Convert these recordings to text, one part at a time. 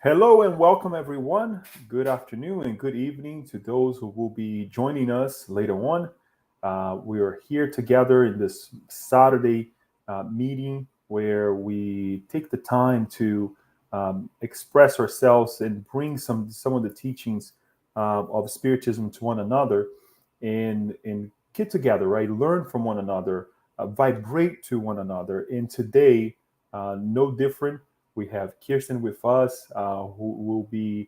Hello and welcome, everyone. Good afternoon and good evening to those who will be joining us later on. We are here together in this Saturday meeting where we take the time to express ourselves and bring some of the teachings of Spiritism to one another and get together, right? Learn from one another, vibrate to one another. And today, no different, we have Kirsten with us, who will be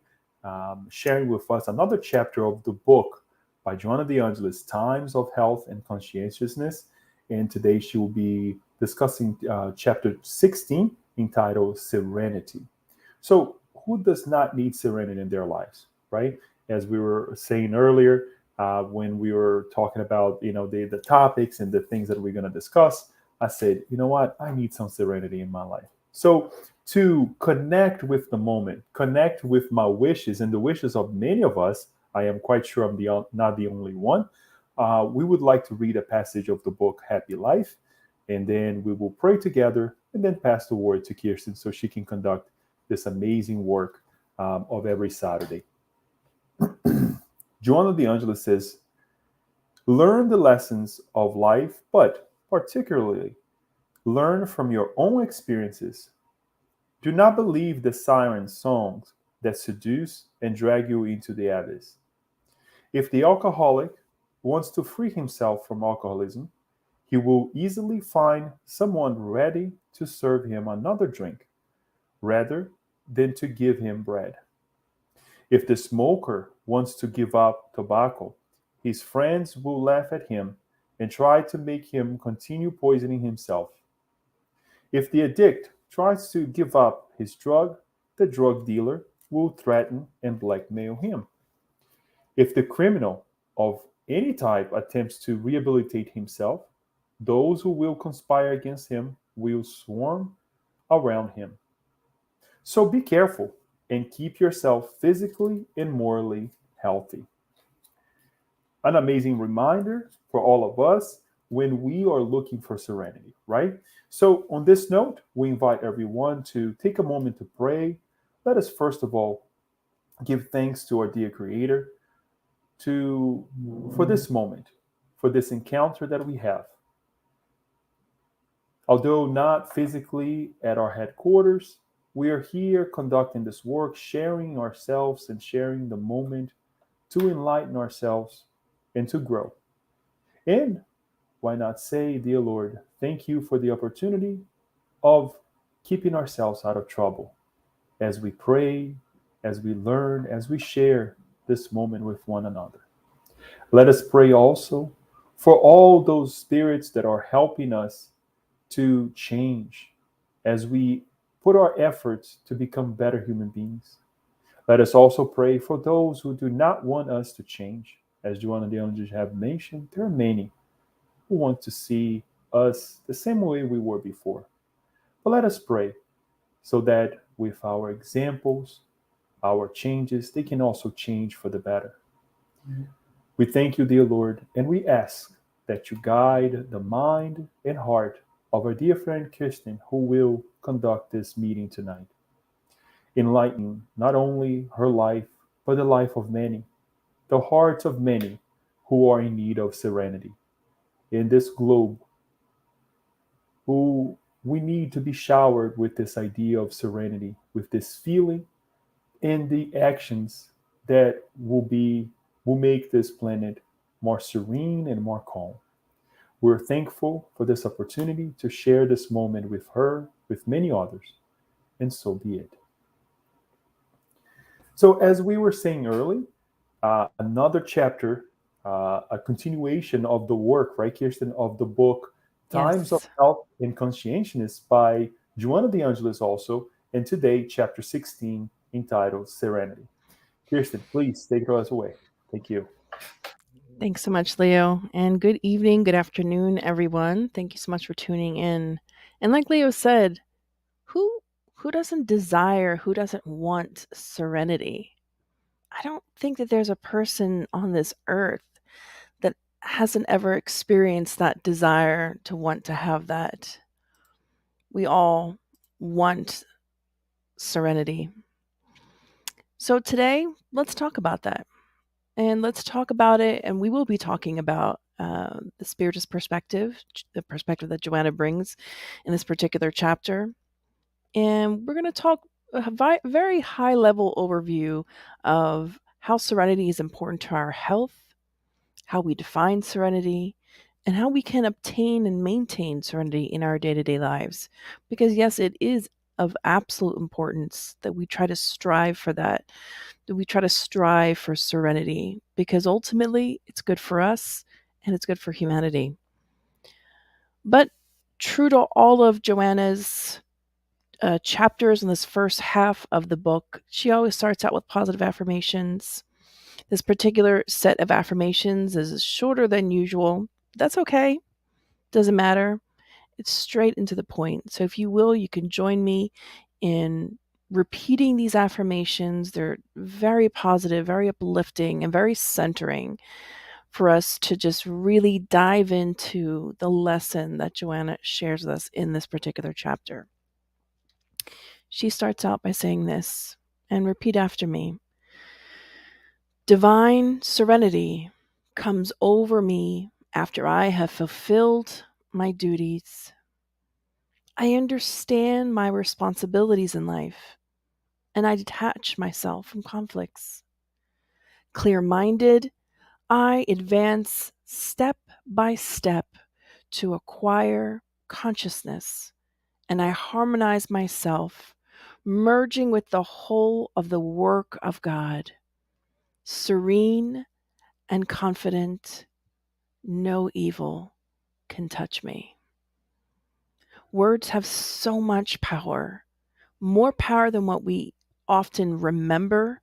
sharing with us another chapter of the book by Joanna de Angelis, Times of Health and Conscientiousness. And today she will be discussing chapter 16, entitled Serenity. So, who does not need serenity in their lives, right? As we were saying earlier, when we were talking about the topics and the things that we're going to discuss, I said, you know what, I need some serenity in my life. So to connect with the moment, connect with my wishes and the wishes of many of us, I am quite sure not the only one. We would like to read a passage of the book Happy Life, and then we will pray together and then pass the word to Kirsten so she can conduct this amazing work of every Saturday. Joanna de Angelis says, learn the lessons of life, but particularly learn from your own experiences. Do not believe the siren songs that seduce and drag you into the abyss. If the alcoholic wants to free himself from alcoholism, he will easily find someone ready to serve him another drink rather than to give him bread. If the smoker wants to give up tobacco, his friends will laugh at him and try to make him continue poisoning himself. If the addict tries to give up his drug, the drug dealer will threaten and blackmail him. If the criminal of any type attempts to rehabilitate himself, those who will conspire against him will swarm around him. So be careful and keep yourself physically and morally healthy. An amazing reminder for all of us when we are looking for serenity, right? So, on this note, we invite everyone to take a moment to pray. Let us first of all give thanks to our dear Creator to for this moment, for this encounter that we have. Although not physically at our headquarters, we are here conducting this work, sharing ourselves and sharing the moment to enlighten ourselves and to grow. And why not say, dear Lord, thank you for the opportunity of keeping ourselves out of trouble as we pray, as we learn, as we share this moment with one another. Let us pray also for all those spirits that are helping us to change as we put our efforts to become better human beings. Let us also pray for those who do not want us to change. As Joanna de Angelis have mentioned, there are many who want to see us the same way we were before. But let us pray so that with our examples, our changes, they can also change for the better. We thank you, dear Lord, and we ask that you guide the mind and heart of our dear friend Kirsten, who will conduct this meeting tonight. Enlighten not only her life, but the life of many, the hearts of many who are in need of serenity in this globe, who we need to be showered with this idea of serenity, with this feeling and the actions that will make this planet more serene and more calm. We're thankful for this opportunity to share this moment with her, with many others, and so be it. So, as we were saying early, another chapter, a continuation of the work, right, Kirsten, of the book Times of Yes. Health and Conscientiousness by Joanna de Angelis also, and today, chapter 16, entitled Serenity. Kirsten, please take us away. Thank you. Thanks so much, Leo. And good evening, good afternoon, everyone. Thank you so much for tuning in. And like Leo said, who doesn't desire, who doesn't want serenity? I don't think that there's a person on this earth that hasn't ever experienced that desire to want to have that. We all want serenity. So today, let's talk about that. And let's talk about it, and we will be talking about the spiritist perspective, the perspective that Joanna brings in this particular chapter. And we're going to talk a very high level overview of how serenity is important to our health, how we define serenity, and how we can obtain and maintain serenity in our day to day lives. Because, yes, it is of absolute importance that we try to strive for that we try to strive for serenity, because ultimately it's good for us and it's good for humanity. But true to all of Joanna's chapters in this first half of the book, she always starts out with positive affirmations. This particular set of affirmations is shorter than usual. That's okay. Doesn't matter. It's straight into the point. So if you will, you can join me in repeating these affirmations. They're very positive, very uplifting, and very centering for us to just really dive into the lesson that Joanna shares with us in this particular chapter. She starts out by saying this, and repeat after me. Divine serenity comes over me after I have fulfilled my duties. I understand my responsibilities in life, and I detach myself from conflicts. Clear-minded, I advance step by step to acquire consciousness, and I harmonize myself, merging with the whole of the work of God. Serene and confident, no evil can touch me. Words have so much power, more power than what we often remember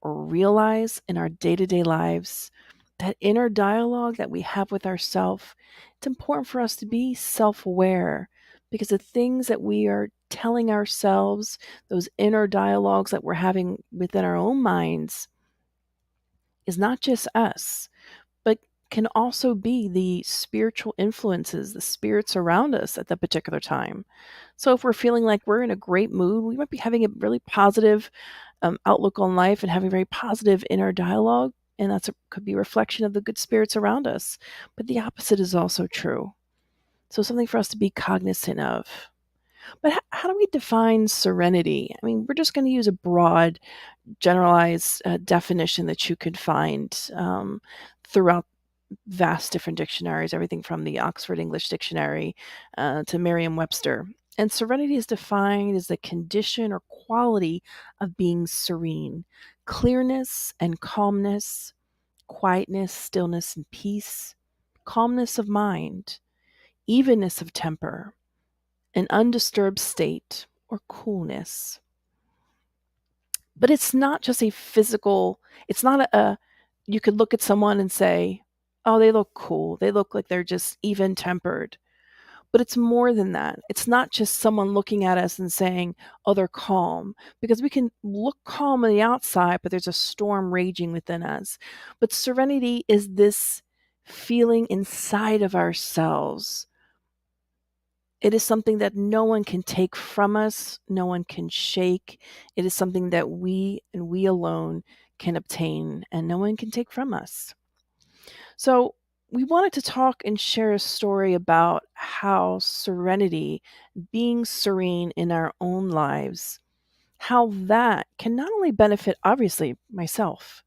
or realize in our day-to-day lives. That inner dialogue that we have with ourselves, it's important for us to be self-aware, because the things that we are telling ourselves, those inner dialogues that we're having within our own minds, is not just us, but can also be the spiritual influences, the spirits around us at that particular time. So if we're feeling like we're in a great mood, we might be having a really positive outlook on life and having a very positive inner dialogue. And could be a reflection of the good spirits around us. But the opposite is also true. So something for us to be cognizant of. But how do we define serenity? I mean, we're just going to use a broad, generalized definition that you could find throughout vast different dictionaries, everything from the Oxford English Dictionary to Merriam-Webster. And serenity is defined as the condition or quality of being serene, clearness and calmness, quietness, stillness, and peace, calmness of mind, evenness of temper, an undisturbed state, or coolness. But it's not just a physical, it's not you could look at someone and say, oh, they look cool. They look like they're just even tempered. But it's more than that. It's not just someone looking at us and saying, oh, they're calm, because we can look calm on the outside, but there's a storm raging within us. But serenity is this feeling inside of ourselves. It is something that no one can take from us, no one can shake. It is something that we and we alone can obtain, and no one can take from us. So, we wanted to talk and share a story about how serenity, being serene in our own lives, how that can not only benefit, obviously, myself,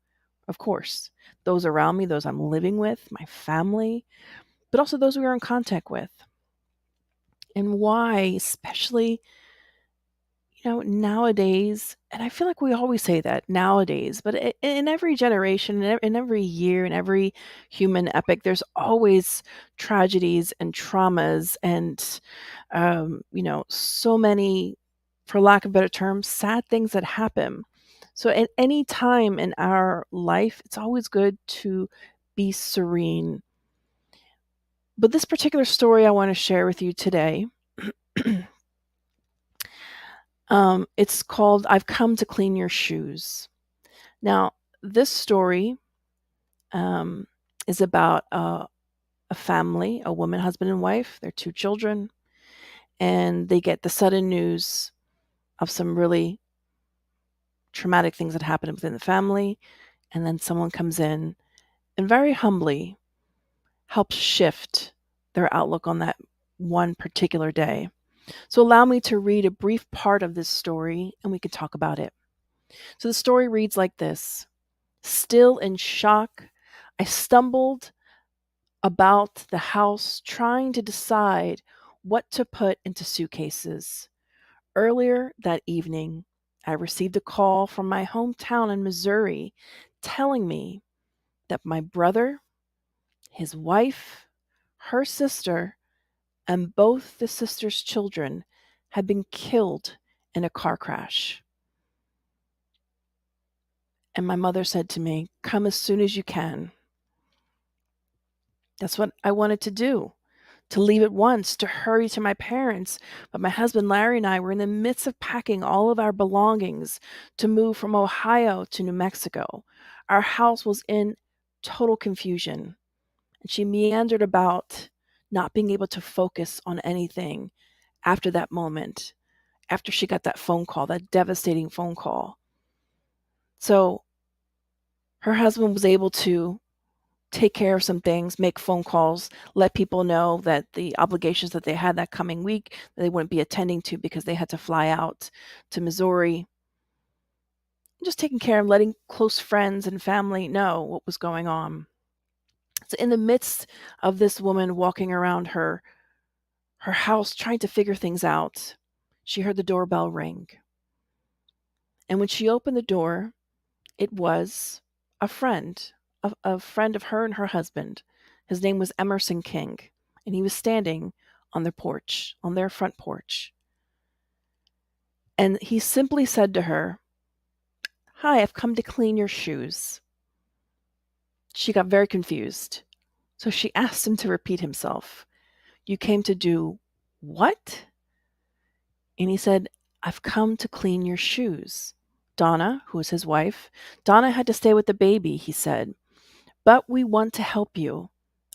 of course, those around me, those I'm living with, my family, but also those we are in contact with. And why, especially nowadays, and I feel like we always say that nowadays, but in every generation, in every year, in every human epic, there's always tragedies and traumas and, so many, for lack of a better term, sad things that happen. So at any time in our life, it's always good to be serene. But this particular story I want to share with you today, it's called I've Come to Clean Your Shoes. Now, this story is about a family, a woman, husband, and wife, their two children, and they get the sudden news of some really traumatic things that happened within the family, and then someone comes in and very humbly helps shift their outlook on that one particular day. So allow me to read a brief part of this story and we can talk about it. So the story reads like this. Still in shock, I stumbled about the house trying to decide what to put into suitcases. Earlier that evening, I received a call from my hometown in Missouri telling me that my brother, his wife, her sister, and both the sister's children had been killed in a car crash. And my mother said to me, "Come as soon as you can." That's what I wanted to do, to leave at once, to hurry to my parents. But my husband Larry and I were in the midst of packing all of our belongings to move from Ohio to New Mexico. Our house was in total confusion. And she meandered about, not being able to focus on anything after that moment, after she got that phone call, that devastating phone call. So her husband was able to take care of some things, make phone calls, let people know that the obligations that they had that coming week that they wouldn't be attending to because they had to fly out to Missouri. Just taking care of letting close friends and family know what was going on. So in the midst of this woman walking around her house trying to figure things out, she heard the doorbell ring. And when she opened the door, it was a friend, a friend of her and her husband. His name was Emerson King, and he was standing on their porch, on their front porch. And he simply said to her, "Hi, I've come to clean your shoes." She got very confused. So she asked him to repeat himself. "You came to do what?" And he said, "I've come to clean your shoes." Donna, who was his wife, Donna had to stay with the baby, he said. "But we want to help you.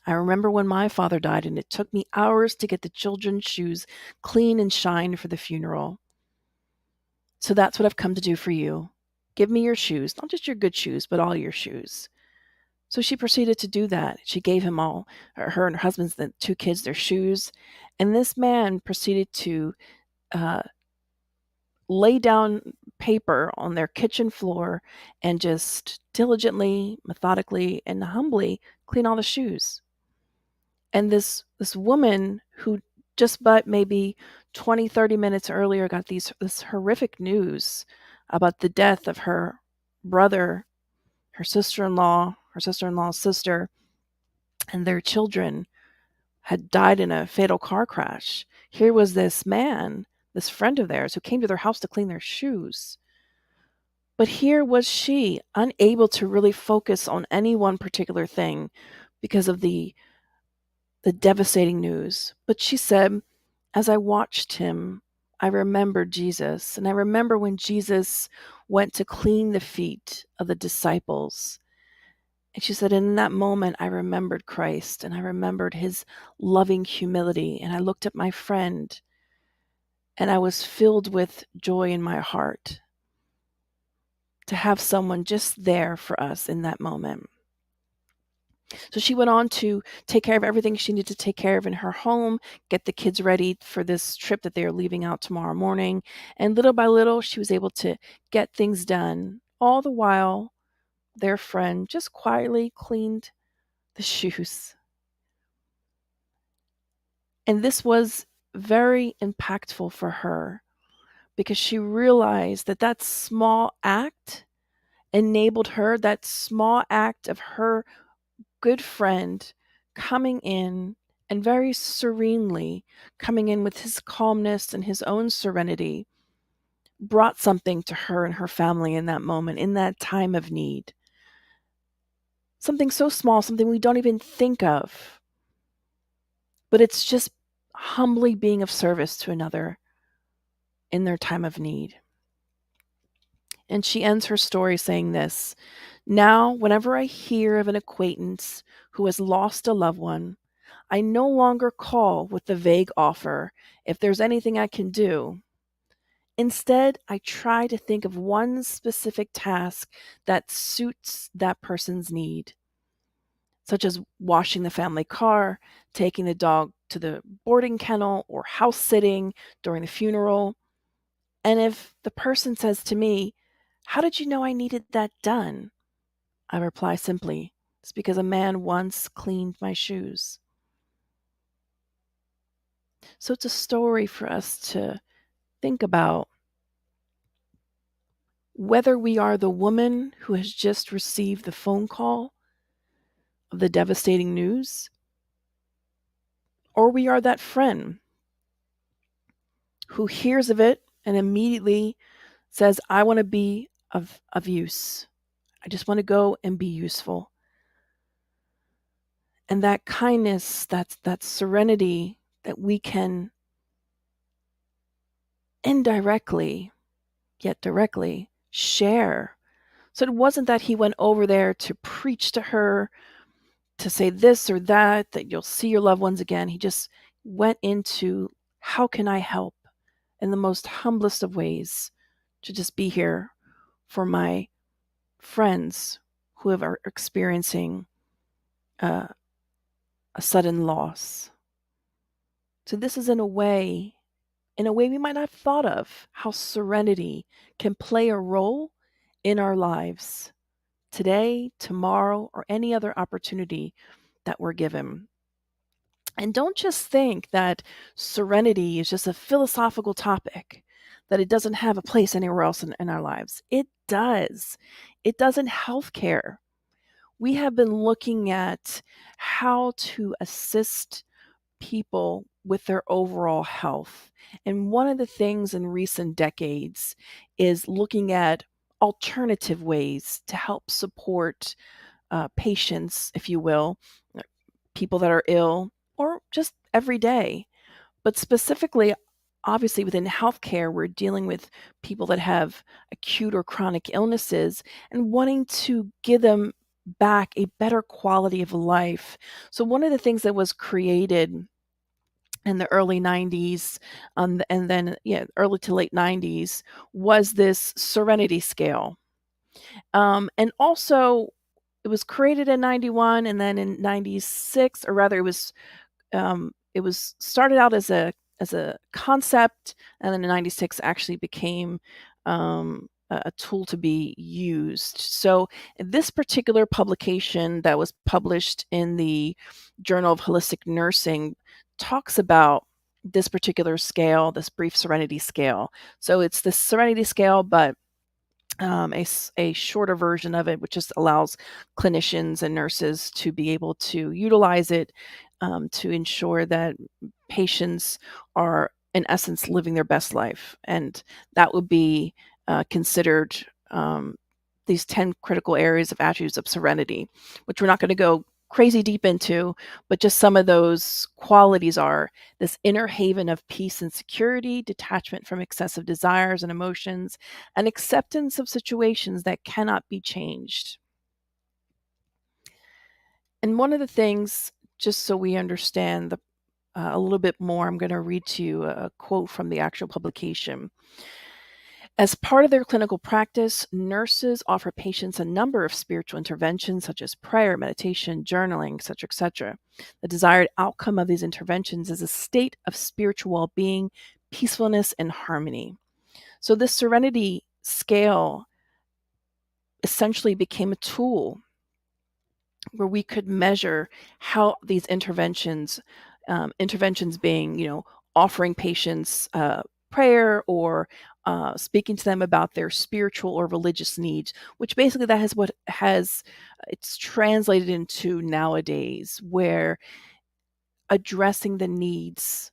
I remember when my father died and it took me hours to get the children's shoes clean and shined for the funeral. So that's what I've come to do for you. Give me your shoes, not just your good shoes, but all your shoes." So she proceeded to do that. She gave him all, her and her husband's, the two kids, their shoes. And this man proceeded to uh, lay down paper on their kitchen floor and just diligently, methodically, and humbly clean all the shoes. And this woman who just but maybe 20, 30 minutes earlier got this horrific news about the death of her brother, her sister-in-law's sister, and their children had died in a fatal car crash. Here was this man, this friend of theirs, who came to their house to clean their shoes. But here was she, unable to really focus on any one particular thing because of the devastating news. But she said, "As I watched him, I remembered Jesus. And I remember when Jesus went to clean the feet of the disciples." And she said, "In that moment, I remembered Christ and I remembered his loving humility. And I looked at my friend and I was filled with joy in my heart to have someone just there for us in that moment." So she went on to take care of everything she needed to take care of in her home, get the kids ready for this trip that they are leaving out tomorrow morning. And little by little, she was able to get things done. All the while, their friend just quietly cleaned the shoes. And this was very impactful for her because she realized that that small act enabled her, that small act of her good friend coming in and very serenely coming in with his calmness and his own serenity brought something to her and her family in that moment, in that time of need. Something so small, something we don't even think of, but it's just humbly being of service to another in their time of need. And she ends her story saying this: "Now, whenever I hear of an acquaintance who has lost a loved one, I no longer call with the vague offer, 'If there's anything I can do.' Instead, I try to think of one specific task that suits that person's need, such as washing the family car, taking the dog to the boarding kennel, or house sitting during the funeral. And if the person says to me, "How did you know I needed that done?" I reply simply, "It's because a man once cleaned my shoes." So it's a story for us to think about whether we are the woman who has just received the phone call of the devastating news, or we are that friend who hears of it and immediately says, "I want to be of use. I just want to go and be useful." And that kindness, that serenity that we can indirectly, yet directly, share. So it wasn't that he went over there to preach to her, to say this or that you'll see your loved ones again. He just went into, how can I help in the most humblest of ways, to just be here for my friends who are experiencing a sudden loss. So this is in a way we might not have thought of, how serenity can play a role in our lives today, tomorrow, or any other opportunity that we're given. And don't just think that serenity is just a philosophical topic, that it doesn't have a place anywhere else in our lives. It does. It does in healthcare. We have been looking at how to assist people with their overall health. And one of the things in recent decades is looking at alternative ways to help support patients, if you will, people that are ill or just every day. But specifically, obviously, within healthcare, we're dealing with people that have acute or chronic illnesses and wanting to give them back a better quality of life. So, one of the things that was created in the early 90s, and then, early to late 90s, was this Serenity Scale. And also, it was created in 91, and then in 96, or rather, it was started out as a concept, and then in 96 actually became a tool to be used. So this particular publication that was published in the Journal of Holistic Nursing talks about this particular scale, this brief Serenity Scale. So it's the Serenity Scale, but a shorter version of it, which just allows clinicians and nurses to be able to utilize it, to ensure that patients are, in essence, living their best life. And that would be considered these 10 critical areas of attributes of serenity, which we're not going to go crazy deep into, but just some of those qualities are this inner haven of peace and security, detachment from excessive desires and emotions, and acceptance of situations that cannot be changed. And one of the things, just so we understand a little bit more, I'm going to read to you a quote from the actual publication. As part of their clinical practice, nurses offer patients a number of spiritual interventions such as prayer, meditation, journaling, etc., etc. The desired outcome of these interventions is a state of spiritual well-being, peacefulness, and harmony. So this Serenity Scale essentially became a tool where we could measure how these interventions being, offering patients prayer, or speaking to them about their spiritual or religious needs, which basically that is what has it's translated into nowadays, where addressing the needs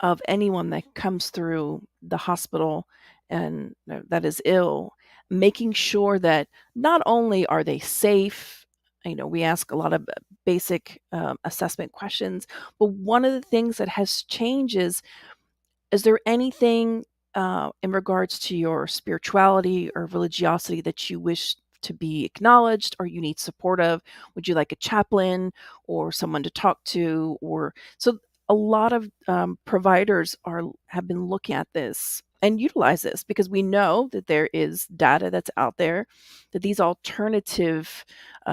of anyone that comes through the hospital and that is ill, making sure that not only are they safe, we ask a lot of basic assessment questions, but one of the things that has changed is there anything in regards to your spirituality or religiosity that you wish to be acknowledged or you need support of? Would you like a chaplain or someone to talk to? Or so a lot of providers have been looking at this and utilize this, because we know that there is data that's out there that these alternative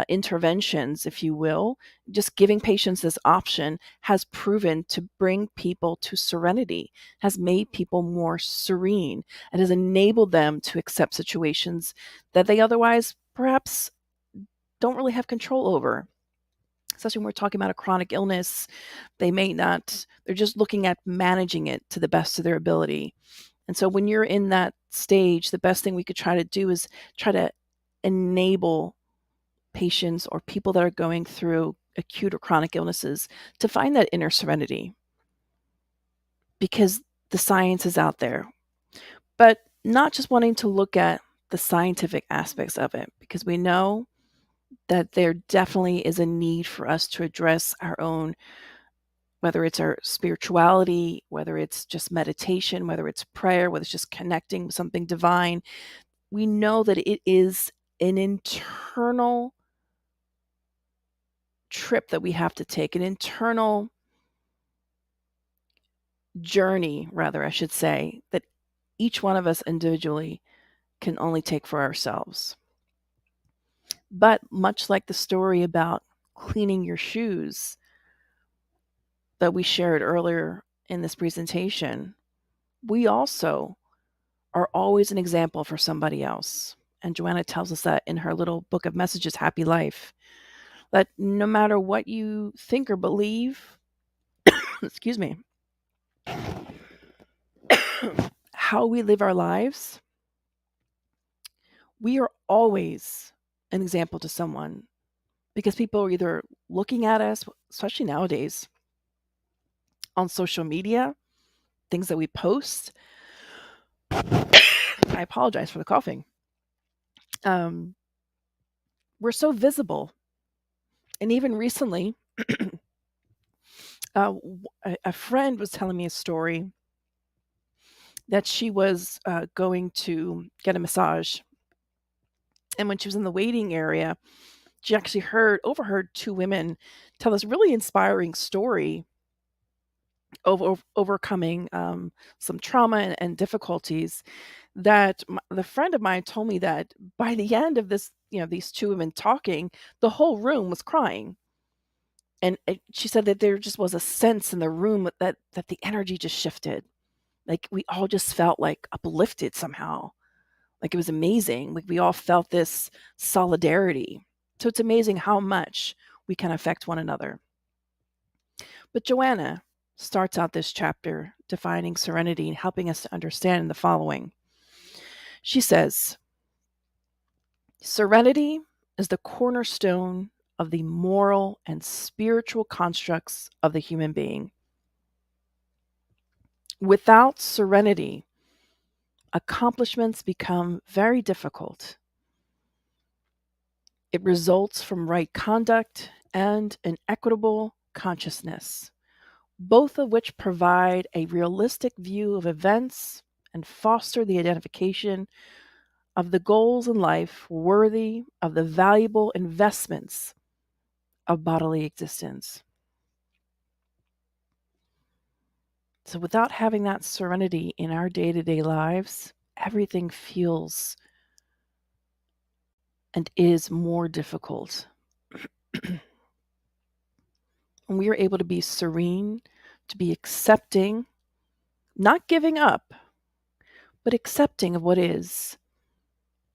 interventions, if you will, just giving patients this option has proven to bring people to serenity, has made people more serene, and has enabled them to accept situations that they otherwise perhaps don't really have control over. Especially when we're talking about a chronic illness, they're just looking at managing it to the best of their ability. And so when you're in that stage, the best thing we could try to do is try to enable patients or people that are going through acute or chronic illnesses to find that inner serenity, because the science is out there. But not just wanting to look at the scientific aspects of it, because we know that there definitely is a need for us to address our own, whether it's our spirituality, whether it's just meditation, whether it's prayer, whether it's just connecting with something divine. We know that it is an internal trip that we have to take, an internal journey, rather, I should say, that each one of us individually can only take for ourselves. But much like the story about cleaning your shoes that we shared earlier in this presentation, we also are always an example for somebody else. And Joanna tells us that in her little book of messages, Happy Life, that no matter what you think or believe, excuse me, how we live our lives, we are always an example to someone, because people are either looking at us, especially nowadays, on social media, things that we post. I apologize for the coughing. We're so visible. And even recently, a friend was telling me a story that she was going to get a massage. And when she was in the waiting area, she actually overheard two women tell this really inspiring story of overcoming some trauma and difficulties. That the friend of mine told me that by the end of this, these two women talking, the whole room was crying. And she said that there just was a sense in the room that the energy just shifted. Like we all just felt like uplifted somehow. Like it was amazing. Like we all felt this solidarity. So it's amazing how much we can affect one another. But Joanna starts out this chapter defining serenity and helping us to understand the following. She says, serenity is the cornerstone of the moral and spiritual constructs of the human being. Without serenity, accomplishments become very difficult. It results from right conduct and an equitable consciousness, both of which provide a realistic view of events and foster the identification of the goals in life worthy of the valuable investments of bodily existence. So without having that serenity in our day-to-day lives, everything feels and is more difficult. When we are able to be serene, to be accepting, not giving up, but accepting of what is,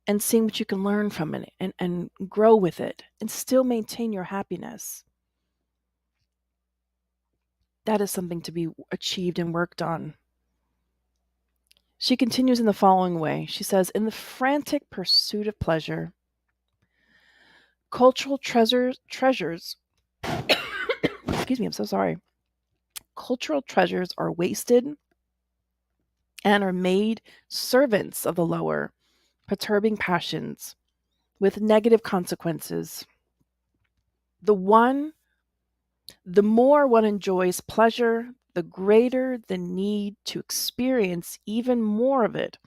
and seeing what you can learn from it and grow with it and still maintain your happiness. That is something to be achieved and worked on. She continues in the following way. She says, in the frantic pursuit of pleasure, cultural treasures, excuse me, I'm so sorry. Cultural treasures are wasted and are made servants of the lower, perturbing passions with negative consequences. The more one enjoys pleasure, the greater the need to experience even more of it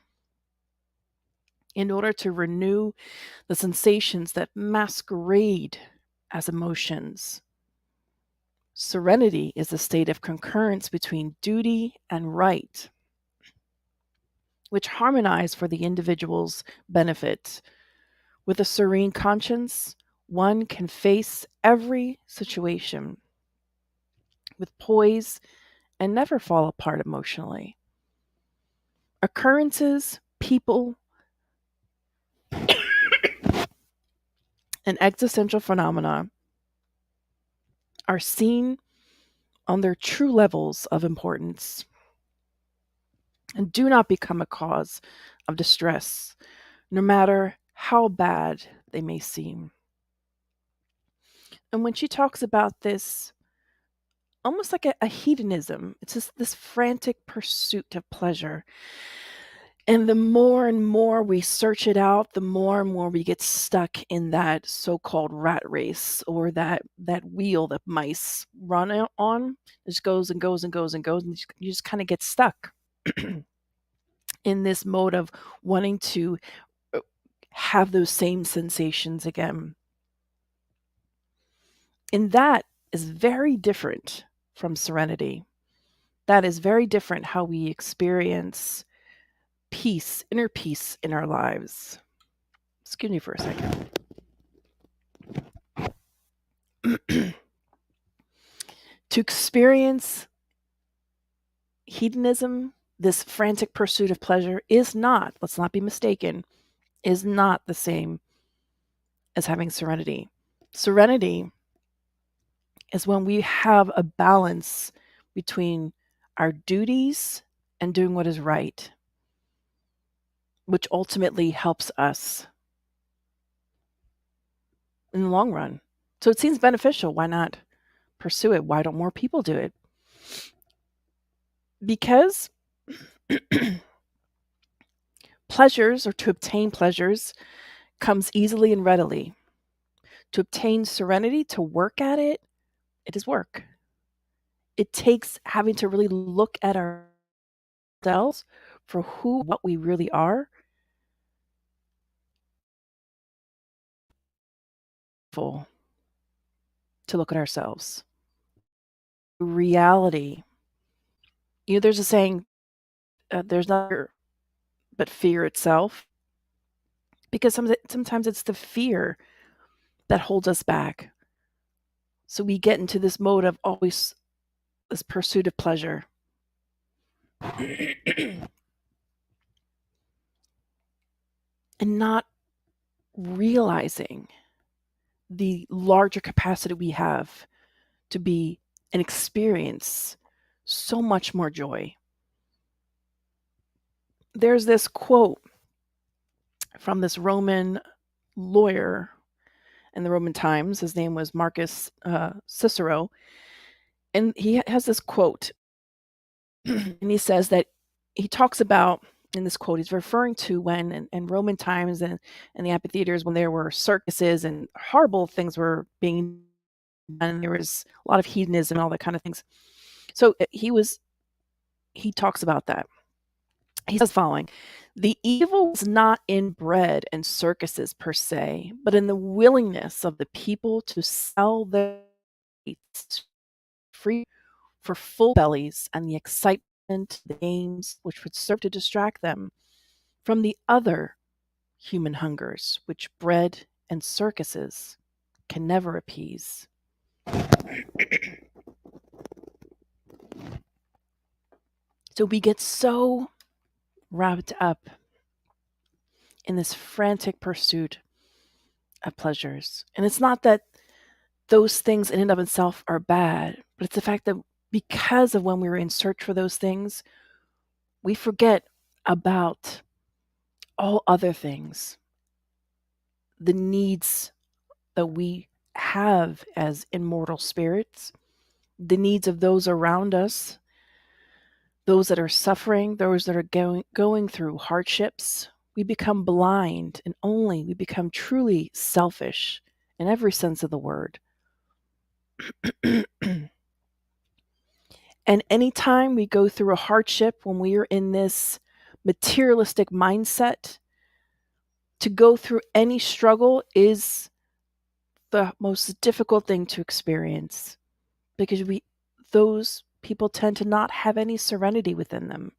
in order to renew the sensations that masquerade as emotions. Serenity is a state of concurrence between duty and right. which harmonize for the individual's benefit. With a serene conscience, one can face every situation with poise and never fall apart emotionally. Occurrences, people, and existential phenomena are seen on their true levels of importance and do not become a cause of distress, no matter how bad they may seem. And when she talks about this, almost like a hedonism, it's just this frantic pursuit of pleasure. And the more and more we search it out, the more and more we get stuck in that so-called rat race, or that wheel that mice run on. It just goes and goes and goes and goes, and you just kind of get stuck in this mode of wanting to have those same sensations again. And that is very different from serenity. That is very different how we experience peace, inner peace in our lives. Excuse me for a second. To experience hedonism, this frantic pursuit of pleasure, is not, let's not be mistaken, is not the same as having serenity. Serenity is when we have a balance between our duties and doing what is right, which ultimately helps us in the long run. So it seems beneficial. Why not pursue it? Why don't more people do it? Because pleasures, or to obtain pleasures, comes easily and readily. To obtain serenity, to work at it, it is work. It takes having to really look at ourselves for what we really are. To look at ourselves. Reality. There's a saying, there's nothing but fear itself. Because sometimes it's the fear that holds us back. So we get into this mode of always this pursuit of pleasure. And not realizing the larger capacity we have to be and experience so much more joy. There's this quote from this Roman lawyer in the Roman times. His name was Marcus Cicero. And he has this quote. And he says that he talks about, in this quote, he's referring to when in Roman times and the amphitheaters, when there were circuses and horrible things were being done, there was a lot of hedonism and all that kind of things. So he talks about that. He says following: the evil was not inbred in circuses per se, but in the willingness of the people to sell their free for full bellies and the excitement, the games which would serve to distract them from the other human hungers which bread and circuses can never appease. So we get so wrapped up in this frantic pursuit of pleasures. And it's not that those things in and of itself are bad, but it's the fact that because of when we were in search for those things, we forget about all other things, the needs that we have as immortal spirits, the needs of those around us, those that are suffering, those that are going through hardships. We become blind, and we become truly selfish in every sense of the word. And anytime we go through a hardship, when we are in this materialistic mindset, to go through any struggle is the most difficult thing to experience, because those people tend to not have any serenity within them.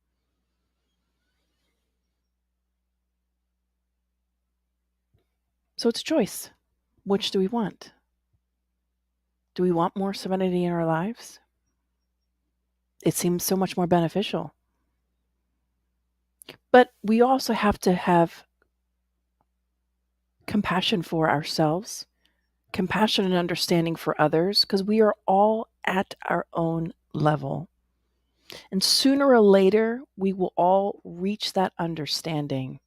So it's a choice. Which do we want? Do we want more serenity in our lives? It seems so much more beneficial. But we also have to have compassion for ourselves, compassion and understanding for others, because we are all at our own level. And sooner or later, we will all reach that understanding.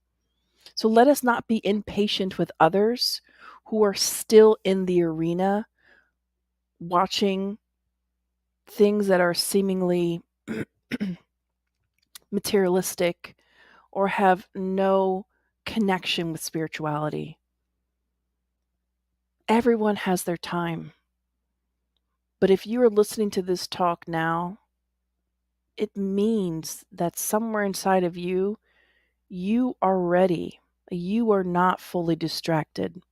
So let us not be impatient with others who are still in the arena watching things that are seemingly materialistic or have no connection with spirituality. Everyone has their time. But if you are listening to this talk now, it means that somewhere inside of you, you are ready. You are not fully distracted.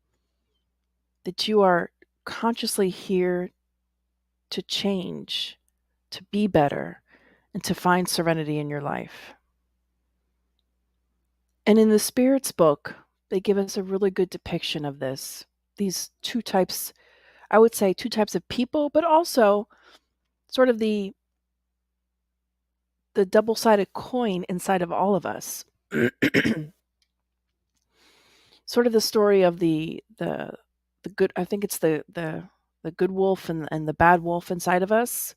That you are consciously here to change, to be better, and to find serenity in your life. And in the Spirit's book, they give us a really good depiction of this. These two types, I would say two types of people, but also sort of the double-sided coin inside of all of us. Sort of the story of the good, I think it's the good wolf and the bad wolf inside of us.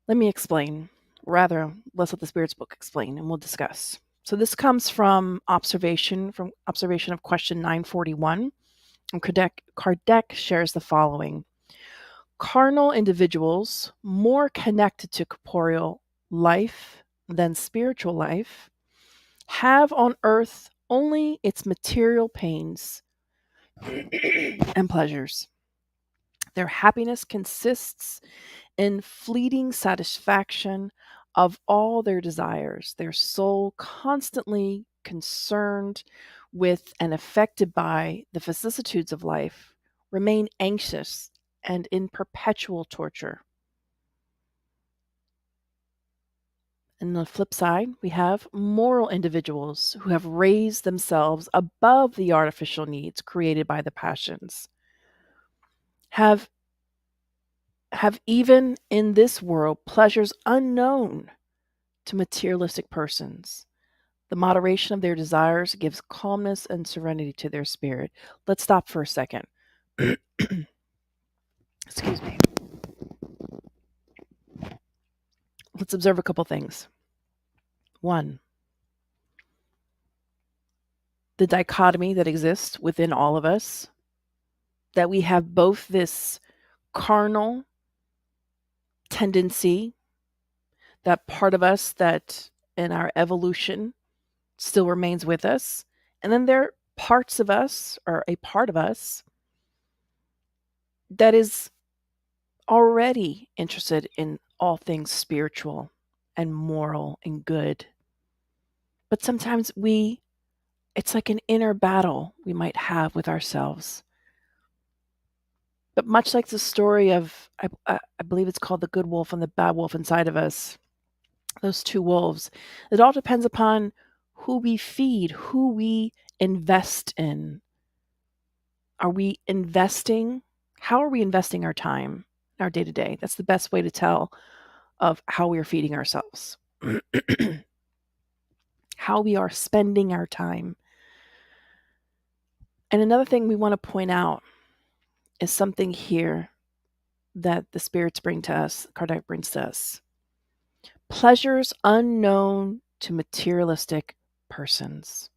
Let me explain. Rather, let's let the Spirit's book explain, and we'll discuss. So this comes from observation of question 941. And Kardec shares the following. Carnal individuals, more connected to corporeal life than spiritual life, have on earth only its material pains and pleasures. Their happiness consists in fleeting satisfaction of all their desires, their soul constantly concerned with and affected by the vicissitudes of life, remain anxious and in perpetual torture. And on the flip side, we have moral individuals who have raised themselves above the artificial needs created by the passions, have even in this world pleasures unknown to materialistic persons. The moderation of their desires gives calmness and serenity to their spirit. Let's stop for a second. Excuse me. Let's observe a couple things. One, the dichotomy that exists within all of us, that we have both this carnal tendency, that part of us that in our evolution still remains with us, and then there are parts of us, or a part of us, that is already interested in all things spiritual and moral and good. But sometimes it's like an inner battle we might have with ourselves. But much like the story of, I believe it's called the good wolf and the bad wolf inside of us, those two wolves, it all depends upon who we feed, who we invest in. Are we investing? How are we investing our time, our day to day? That's the best way to tell of how we are feeding ourselves. How we are spending our time. And another thing we want to point out is something here that the spirits bring to us, Kardec brings to us. Pleasures unknown to materialistic persons.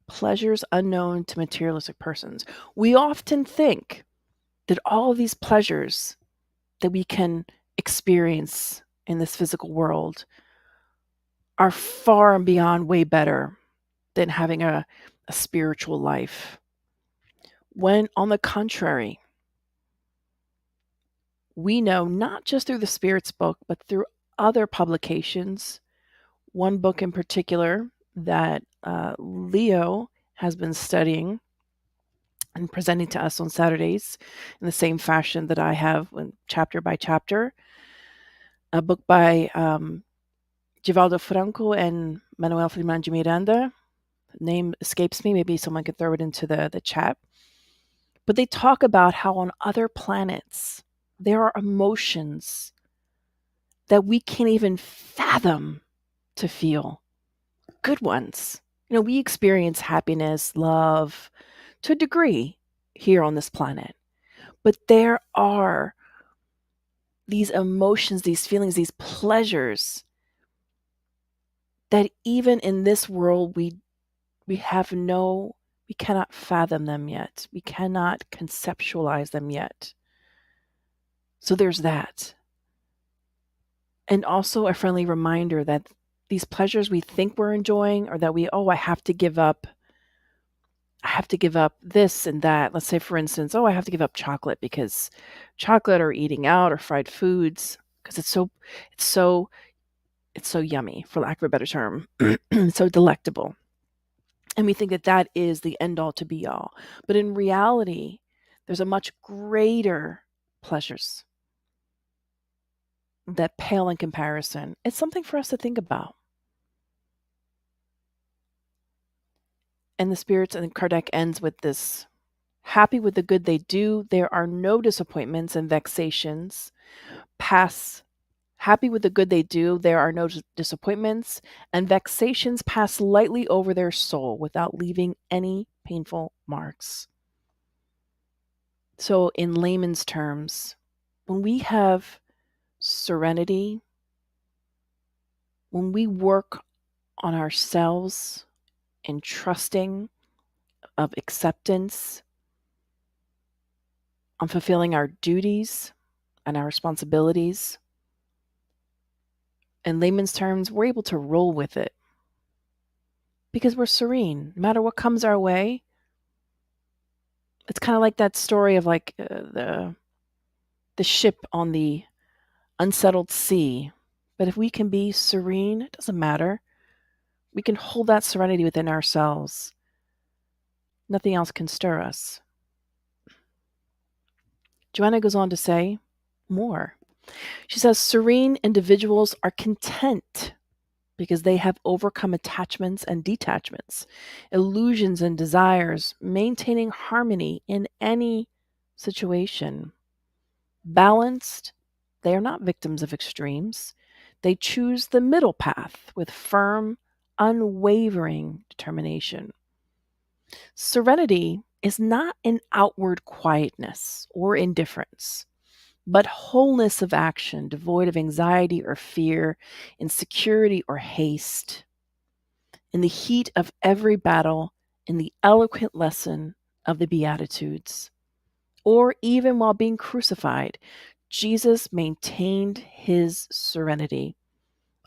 Pleasures unknown to materialistic persons. We often think that all of these pleasures that we can experience in this physical world are far and beyond way better than having a spiritual life. When, on the contrary, we know not just through the Spirit's book, but through other publications, one book in particular that Leo has been studying and presenting to us on Saturdays in the same fashion that I have, chapter by chapter, a book by Divaldo Franco and Manuel Firman de Miranda, name escapes me. Maybe someone could throw it into the chat. But they talk about how on other planets, there are emotions that we can't even fathom to feel. Good ones. We experience happiness, love to a degree here on this planet. But there are these emotions, these feelings, these pleasures that even in this world we cannot fathom them yet. We cannot conceptualize them yet. So there's that. And also a friendly reminder that these pleasures we think we're enjoying, or that I have to give up this and that. Let's say, for instance, I have to give up chocolate because chocolate, or eating out, or fried foods, because it's so yummy, for lack of a better term. So delectable. And we think that that is the end all to be all. But in reality, there's a much greater pleasures that pale in comparison. It's something for us to think about. And the spirits, and Kardec ends with this: happy with the good they do, there are no disappointments and vexations. Happy with the good they do, there are no disappointments, and vexations pass lightly over their soul without leaving any painful marks. So, in layman's terms, when we have serenity, when we work on ourselves in trusting of acceptance, on fulfilling our duties and our responsibilities, in layman's terms, we're able to roll with it because we're serene. No matter what comes our way, it's kind of like that story of the ship on the unsettled sea. But if we can be serene, it doesn't matter. We can hold that serenity within ourselves. Nothing else can stir us. Joanna goes on to say more. She says, serene individuals are content because they have overcome attachments and detachments, illusions and desires, maintaining harmony in any situation. Balanced, they are not victims of extremes. They choose the middle path with firm, unwavering determination. Serenity is not an outward quietness or indifference, but wholeness of action, devoid of anxiety or fear, insecurity or haste. In the heat of every battle, in the eloquent lesson of the Beatitudes, or even while being crucified, Jesus maintained his serenity,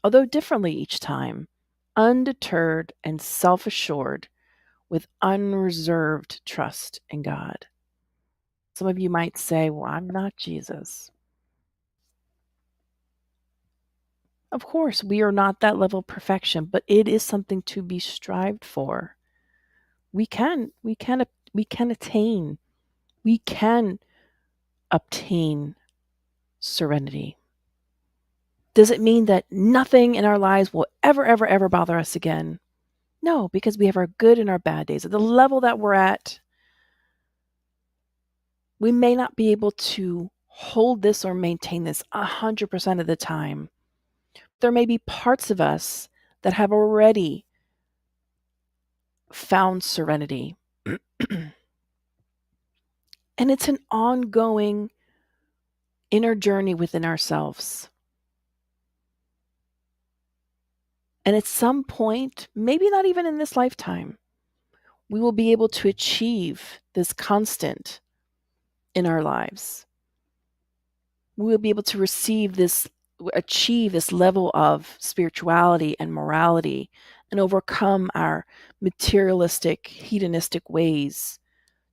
although differently each time, undeterred and self-assured, with unreserved trust in God. Some of you might say, well, I'm not Jesus. Of course, we are not that level of perfection, but it is something to be strived for. We can obtain serenity. Does it mean that nothing in our lives will ever bother us again? No, because we have our good and our bad days. At the level that we're at, we may not be able to hold this or maintain this 100% of the time. There may be parts of us that have already found serenity. And it's an ongoing inner journey within ourselves. And at some point, maybe not even in this lifetime, we will be able to achieve this constant in our lives. We will be able to achieve this level of spirituality and morality, and overcome our materialistic, hedonistic ways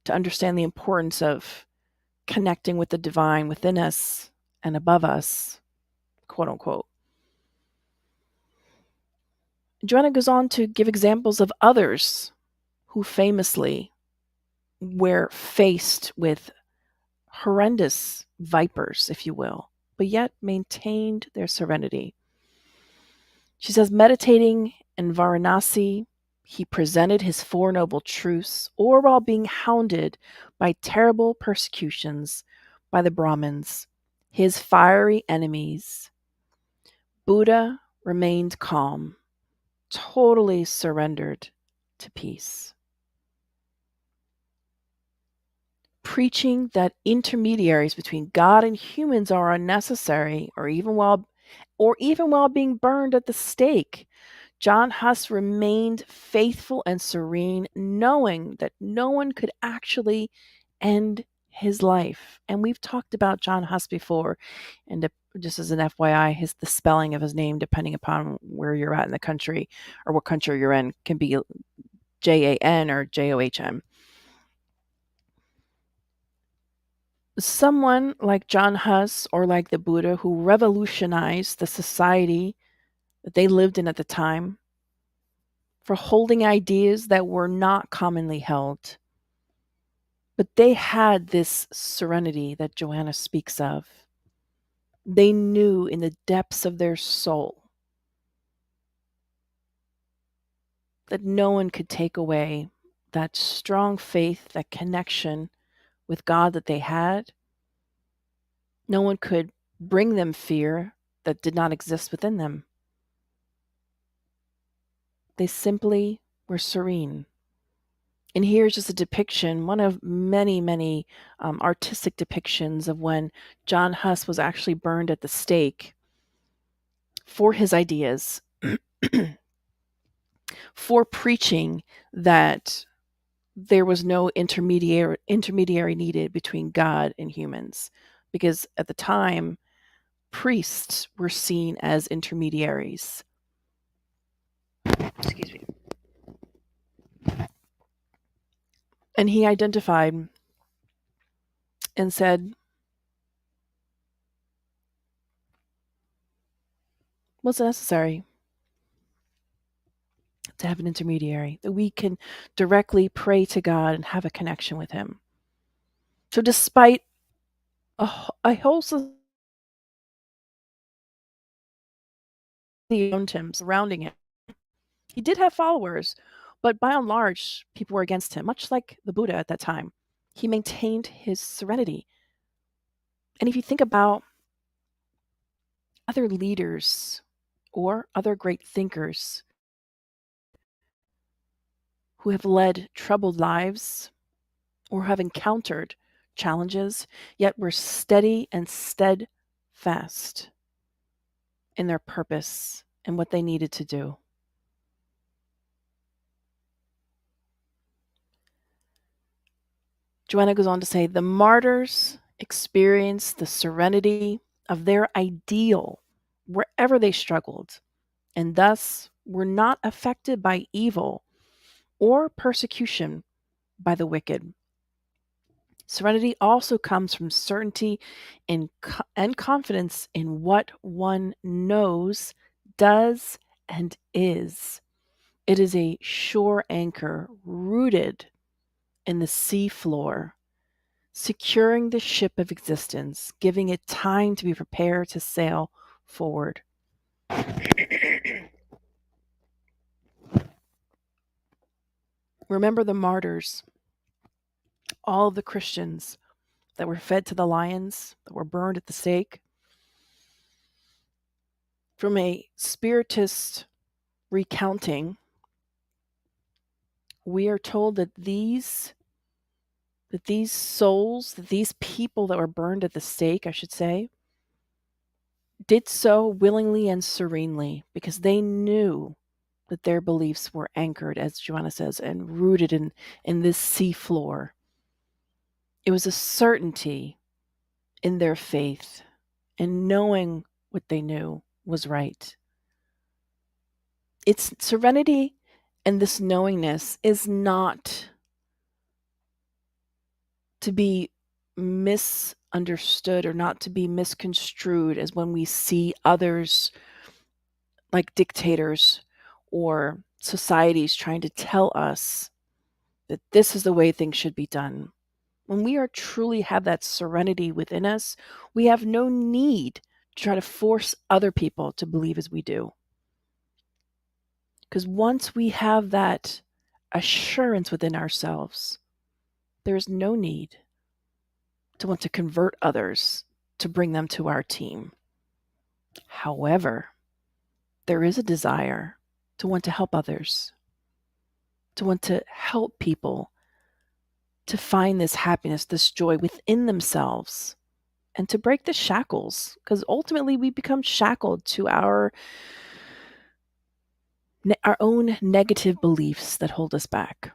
to understand the importance of connecting with the divine within us and above us, quote unquote. Joanna goes on to give examples of others who famously were faced with horrendous vipers, if you will, but yet maintained their serenity. She says, meditating in Varanasi, he presented his Four Noble Truths, or while being hounded by terrible persecutions by the Brahmins, his fiery enemies, Buddha remained calm, totally surrendered to peace. Preaching that intermediaries between God and humans are unnecessary, or even while being burned at the stake, John Huss remained faithful and serene, knowing that no one could actually end his life. And we've talked about John Huss before, and just as an FYI, the spelling of his name, depending upon where you're at in the country or what country you're in, can be Jan or John. Someone like John Huss or like the Buddha, who revolutionized the society that they lived in at the time for holding ideas that were not commonly held. But they had this serenity that Joanna speaks of. They knew in the depths of their soul that no one could take away that strong faith, that connection with God that they had. No one could bring them fear that did not exist within them. They simply were serene. And here's just a depiction, one of many, many artistic depictions of when John Huss was actually burned at the stake for his ideas, for preaching that there was no intermediary needed between God and humans. Because at the time, priests were seen as intermediaries. Excuse me. And he identified and said, was it necessary to have an intermediary, that we can directly pray to God and have a connection with him? So despite a whole society around him, surrounding him, he did have followers, but by and large, people were against him, much like the Buddha at that time. He maintained his serenity. And if you think about other leaders or other great thinkers who have led troubled lives or have encountered challenges, yet were steady and steadfast in their purpose and what they needed to do. Joanna goes on to say, the martyrs experienced the serenity of their ideal wherever they struggled, and thus were not affected by evil or persecution by the wicked. Serenity also comes from certainty and confidence in what one knows, does, and is. It is a sure anchor rooted in the sea floor, securing the ship of existence, giving it time to be prepared to sail forward. Remember the martyrs, all of the Christians that were fed to the lions, that were burned at the stake. From a spiritist recounting, we are told that these souls, that these people that were burned at the stake, I should say, did so willingly and serenely because they knew that their beliefs were anchored, as Joanna says, and rooted in this sea floor. It was a certainty in their faith and knowing what they knew was right. It's serenity, and this knowingness is not to be misunderstood or not to be misconstrued as when we see others like dictators or societies trying to tell us that this is the way things should be done. When we are truly have that serenity within us, we have no need to try to force other people to believe as we do. Because once we have that assurance within ourselves, there's no need to want to convert others to bring them to our team. However, there is a desire to want to help others, to want to help people to find this happiness, this joy within themselves, and to break the shackles, because ultimately we become shackled to our own negative beliefs that hold us back.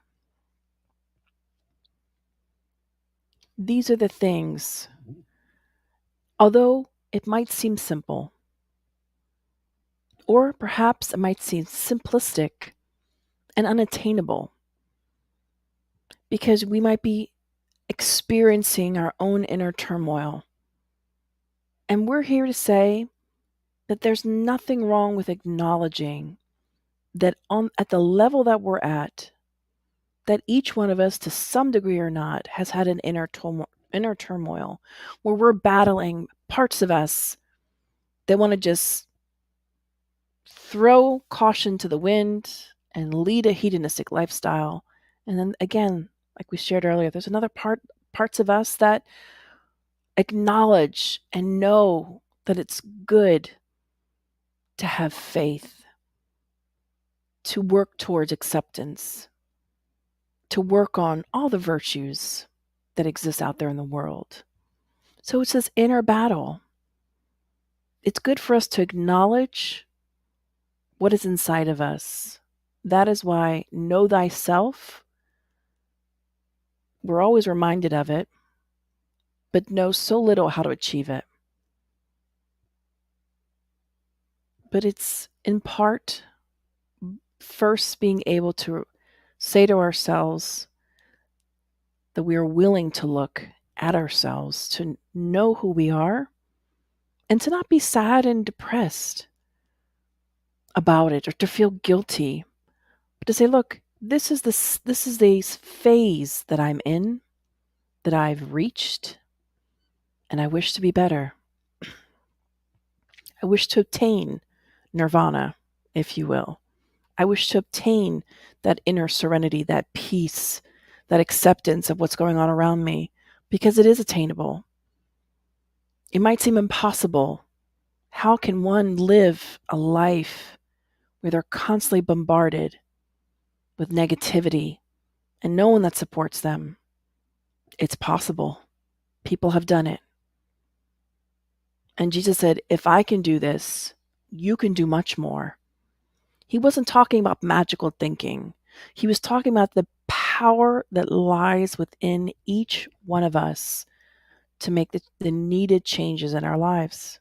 These are the things, although it might seem simple, or perhaps it might seem simplistic and unattainable, because we might be experiencing our own inner turmoil. And we're here to say that there's nothing wrong with acknowledging that at the level that we're at, that each one of us, to some degree or not, has had an inner turmoil where we're battling parts of us that want to just throw caution to the wind and lead a hedonistic lifestyle. And then again, like we shared earlier, there's another parts of us that acknowledge and know that it's good to have faith, to work towards acceptance, to work on all the virtues that exist out there in the world. So it's this inner battle. It's good for us to acknowledge what is inside of us. That is why know thyself, we're always reminded of it, but know so little how to achieve it. But it's in part first being able to say to ourselves that we are willing to look at ourselves, to know who we are, and to not be sad and depressed about it or to feel guilty, but to say, look, this is the phase that I'm in, that I've reached, and I wish to be better. I wish to obtain nirvana, if you will. I wish to obtain that inner serenity, that peace, that acceptance of what's going on around me, because it is attainable. It might seem impossible. How can one live a life where they're constantly bombarded with negativity and no one that supports them? It's possible. People have done it. And Jesus said, if I can do this, you can do much more. He wasn't talking about magical thinking. He was talking about the power that lies within each one of us to make the needed changes in our lives.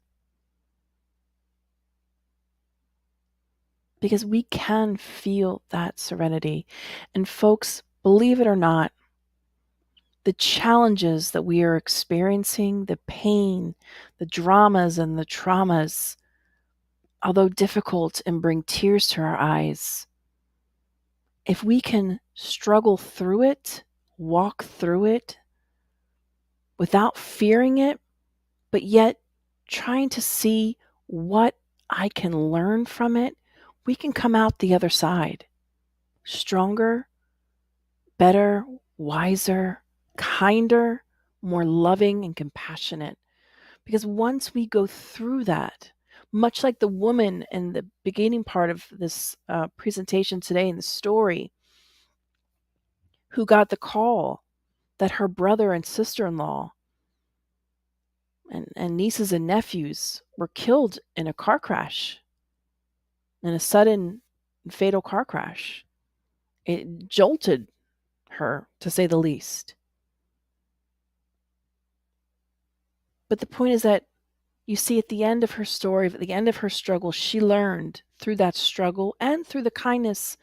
Because we can feel that serenity. And folks, believe it or not, the challenges that we are experiencing, the pain, the dramas and the traumas, although difficult and bring tears to our eyes, if we can struggle through it, walk through it without fearing it, but yet trying to see what I can learn from it, we can come out the other side stronger, better, wiser, kinder, more loving and compassionate. Because once we go through that, much like the woman in the beginning part of this presentation today in the story, who got the call that her brother and sister-in-law and nieces and nephews were killed in a car crash, in a sudden fatal car crash. It jolted her, to say the least. But the point is that you see at the end of her story, at the end of her struggle, she learned through that struggle and through the kindness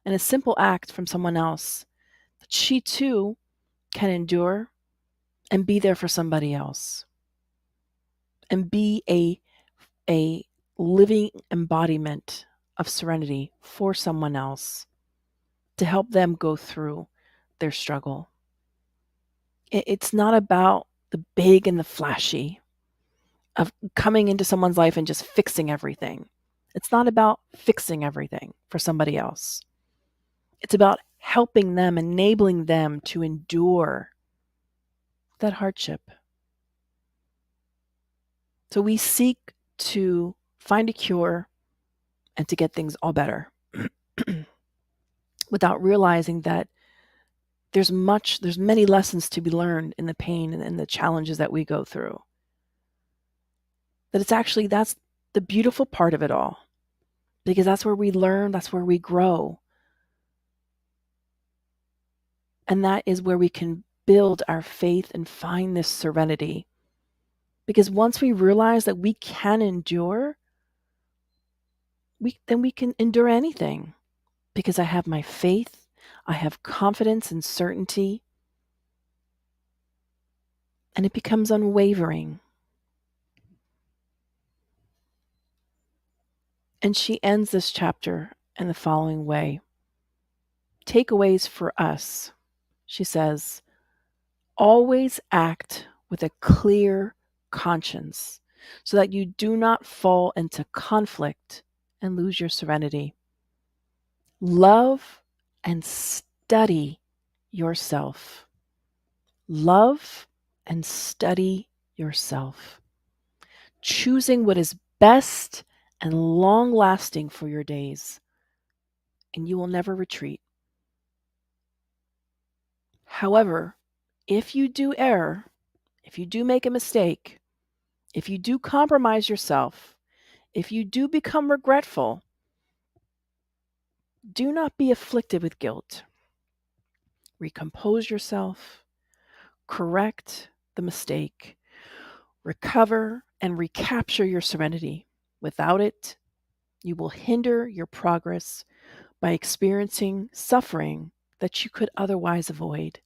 and a simple act from someone else that she too can endure and be there for somebody else and be a living embodiment of serenity for someone else to help them go through their struggle. It's not about the big and the flashy of coming into someone's life and just fixing everything. It's not about fixing everything for somebody else. It's about helping them, enabling them to endure that hardship. So we seek to find a cure and to get things all better without realizing that there's many lessons to be learned in the pain and the challenges that we go through. That that's the beautiful part of it all, because that's where we learn, that's where we grow. And that is where we can build our faith and find this serenity. Because once we realize that we can endure, then we can endure anything. Because I have my faith, I have confidence and certainty, and it becomes unwavering. And she ends this chapter in the following way. Takeaways for us. She says, always act with a clear conscience so that you do not fall into conflict and lose your serenity. Love and study yourself. Love and study yourself. Choosing what is best and long-lasting for your days, and you will never retreat. However, if you do err, if you do make a mistake, if you do compromise yourself, if you do become regretful, do not be afflicted with guilt. Recompose yourself, correct the mistake, recover and recapture your serenity. Without it, you will hinder your progress by experiencing suffering that you could otherwise avoid.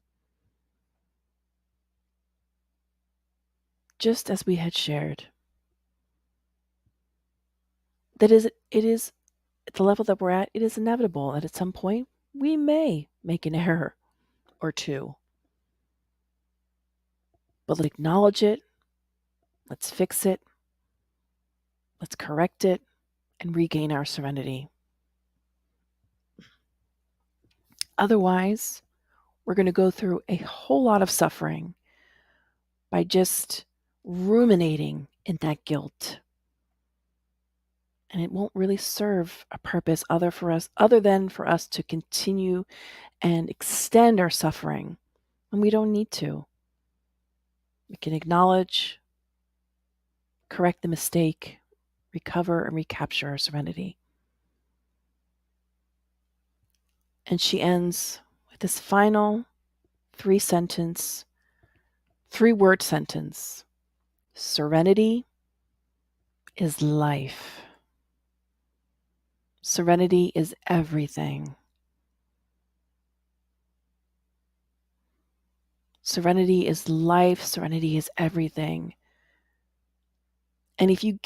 Just as we had shared, it is at the level that we're at, it is inevitable that at some point we may make an error or two. But let's acknowledge it, let's fix it, let's correct it, and regain our serenity. Otherwise, we're going to go through a whole lot of suffering by just ruminating in that guilt. And it won't really serve a purpose other than for us to continue and extend our suffering. And we don't need to. We can acknowledge, correct the mistake, recover and recapture our serenity. And she ends with this final 3-word sentence. Serenity is life. Serenity is everything. Serenity is life. Serenity is everything. And if you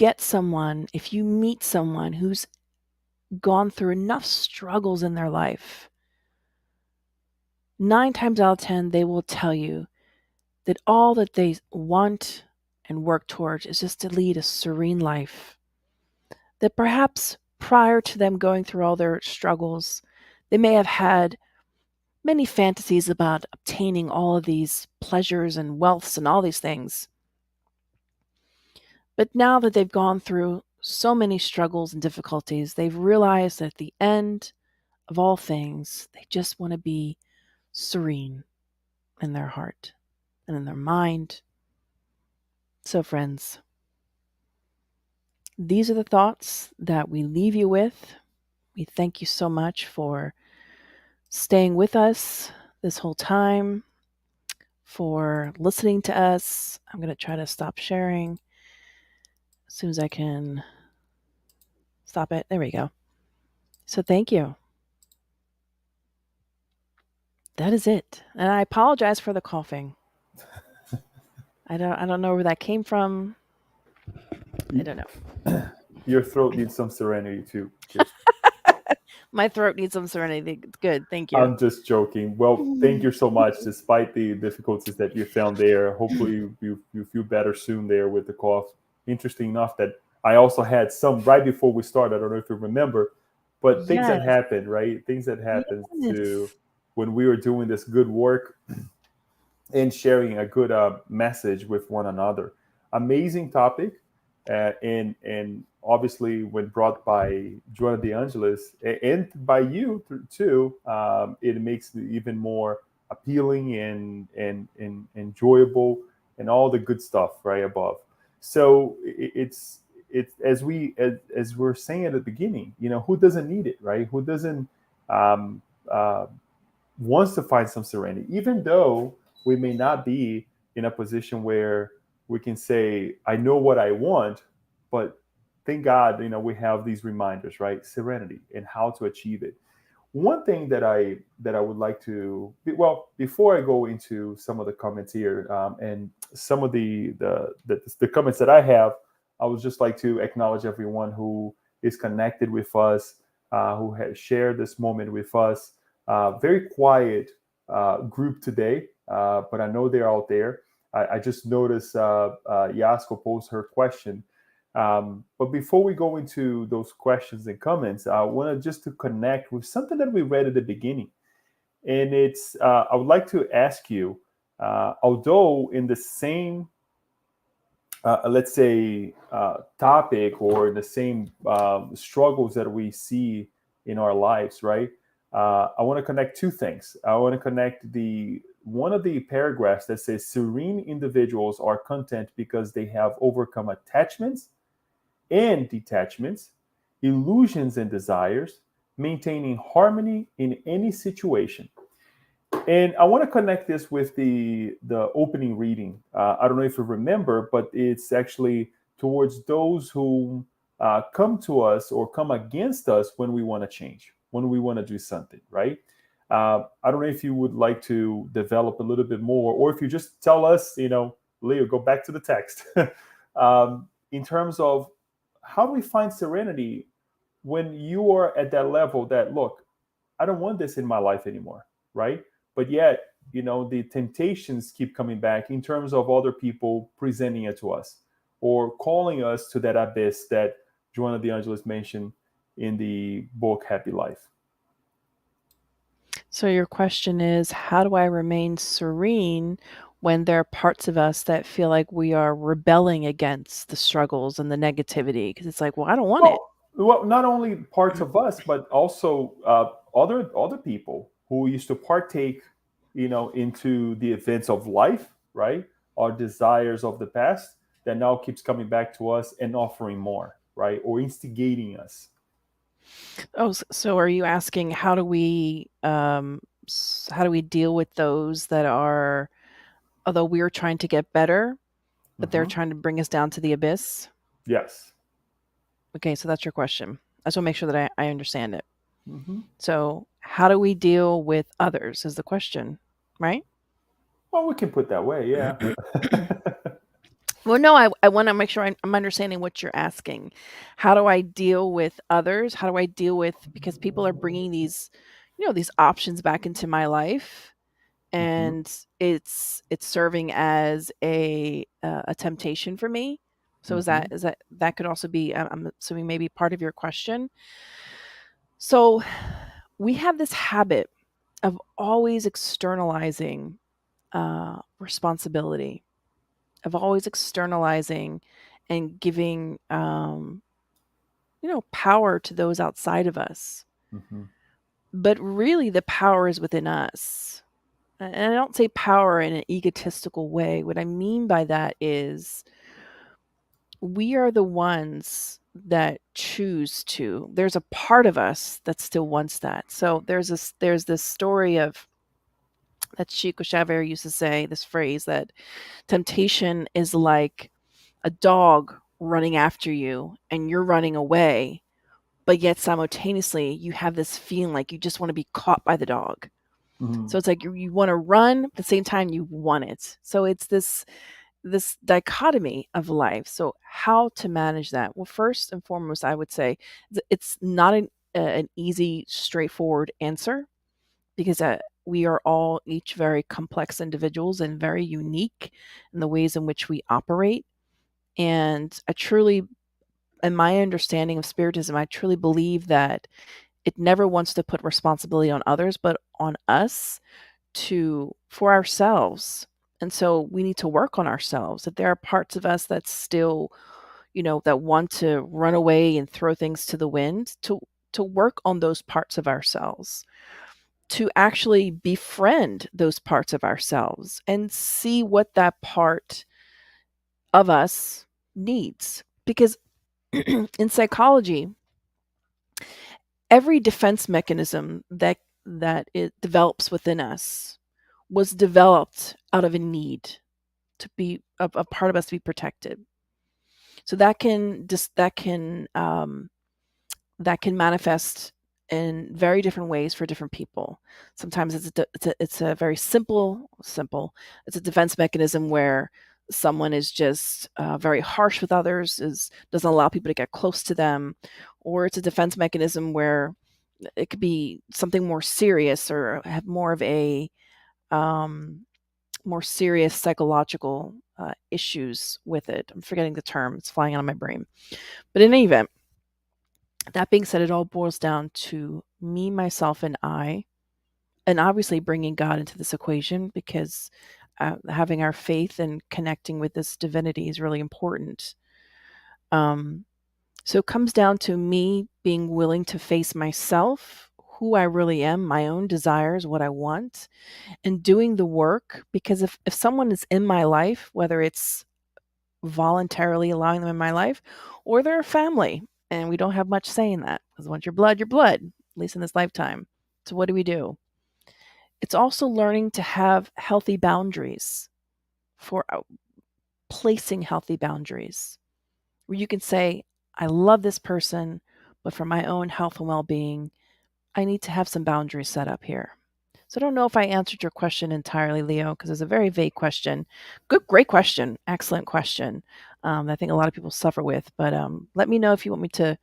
meet someone who's gone through enough struggles in their life, 9 times out of 10, they will tell you that all that they want and work towards is just to lead a serene life. That perhaps prior to them going through all their struggles, they may have had many fantasies about obtaining all of these pleasures and wealths and all these things. But now that they've gone through so many struggles and difficulties, they've realized that at the end of all things, they just want to be serene in their heart and in their mind. So, friends, these are the thoughts that we leave you with. We thank you so much for staying with us this whole time, for listening to us. I'm going to try to stop sharing as soon as I can stop it. There we go. So thank you. That is it. And I apologize for the coughing. I don't know where that came from. I don't know. Your throat needs some serenity too, Kirsten. My throat needs some serenity. Good. Thank you. I'm just joking. Well, thank you so much. Despite the difficulties that you found there, hopefully you feel better soon there with the cough. Interesting enough that I also had some right before we started. I don't know if you remember, but things that Yes. happened, right? Things that happened to Yes. when we were doing this good work and sharing a good message with one another. Amazing topic, and obviously when brought by Joanna de Angelis and by you too, it makes it even more appealing and enjoyable and all the good stuff right above. So it's as we're saying at the beginning, who doesn't need it, right? Who doesn't um, uh, wants to find some serenity, even though we may not be in a position where we can say, I know what I want, but thank God, we have these reminders, right? Serenity and how to achieve it. One thing that I would like to, well, before I go into some of the comments here, and some of the comments that I have, I would just like to acknowledge everyone who is connected with us, who has shared this moment with us. Very quiet group today, but I know they're out there. I just noticed Yasko posed her question. But before we go into those questions and comments, I want to just to connect with something that we read at the beginning, and it's I would like to ask you, although in the same let's say topic or in the same struggles that we see in our lives, right? I want to connect two things. I want to connect the one of the paragraphs that says serene individuals are content because they have overcome attachments and detachments, illusions and desires, maintaining harmony in any situation. And I want to connect this with the opening reading. I don't know if you remember, but it's actually towards those who come to us or come against us when we want to change, when we want to do something, right? I don't know if you would like to develop a little bit more, or if you just tell us, Leo, go back to the text. In terms of how do we find serenity when you are at that level that, look, I don't want this in my life anymore, right? But yet, the temptations keep coming back in terms of other people presenting it to us or calling us to that abyss that Joanna de Angelis mentioned in the book Happy Life. So your question is, how do I remain serene when there are parts of us that feel like we are rebelling against the struggles and the negativity? Because it's like, well, I don't want it. Well, not only parts of us, but also other people who used to partake, into the events of life, right? Our desires of the past that now keeps coming back to us and offering more, right? Or instigating us. Oh, so are you asking how do we deal with those that are, although we're trying to get better, but they're Hmm. trying to bring us down to the abyss? Yes. Okay, so that's your question. I just want to make sure that I understand it. Hmm. So, how do we deal with others is the question, right? Well, we can put that way, yeah. Well, no, I want to make sure I'm understanding what you're asking. How do I deal with others? How do I deal with, because people are bringing these options back into my life, Hmm. and it's serving as a temptation for me. So Hmm. that could also be, I'm assuming, maybe part of your question. So we have this habit of always externalizing responsibility, of always externalizing and giving power to those outside of us. Hmm. But really the power is within us. And I don't say power in an egotistical way. What I mean by that is we are the ones that choose to. There's a part of us that still wants that. So there's this story of that Chico Xavier used to say, this phrase that temptation is like a dog running after you and you're running away, but yet simultaneously you have this feeling like you just want to be caught by the dog. Hmm. So it's like you want to run, at the same time you want it. So it's this dichotomy of life. So how to manage that? Well, first and foremost, I would say it's not an easy, straightforward answer, because we are all each very complex individuals and very unique in the ways in which we operate. And in my understanding of Spiritism, I truly believe that it never wants to put responsibility on others, but on us for ourselves. And so we need to work on ourselves. If there are parts of us that still, that want to run away and throw things to the wind, to work on those parts of ourselves, to actually befriend those parts of ourselves and see what that part of us needs. Because in psychology, every defense mechanism that it develops within us was developed out of a need to be a part of us to be protected. So that can manifest in very different ways for different people. Sometimes it's a very simple. It's a defense mechanism where someone is just very harsh with others, doesn't allow people to get close to them, or it's a defense mechanism where it could be something more serious or have more of a more serious psychological issues with it. I'm forgetting the term; it's flying out of my brain. But in any event, that being said, it all boils down to me, myself, and I, and obviously bringing God into this equation, because having our faith and connecting with this divinity is really important. So it comes down to me being willing to face myself, who I really am, my own desires, what I want, and doing the work. Because if someone is in my life, whether it's voluntarily allowing them in my life, or they're a family, and we don't have much say in that, because once you're blood, at least in this lifetime. So what do we do? It's also learning to have healthy boundaries, for placing healthy boundaries, where you can say, I love this person, but for my own health and well-being, I need to have some boundaries set up here. So I don't know if I answered your question entirely, Leo, because it's a very vague question. Great question. Excellent question. I think a lot of people suffer with, but let me know if you want me to.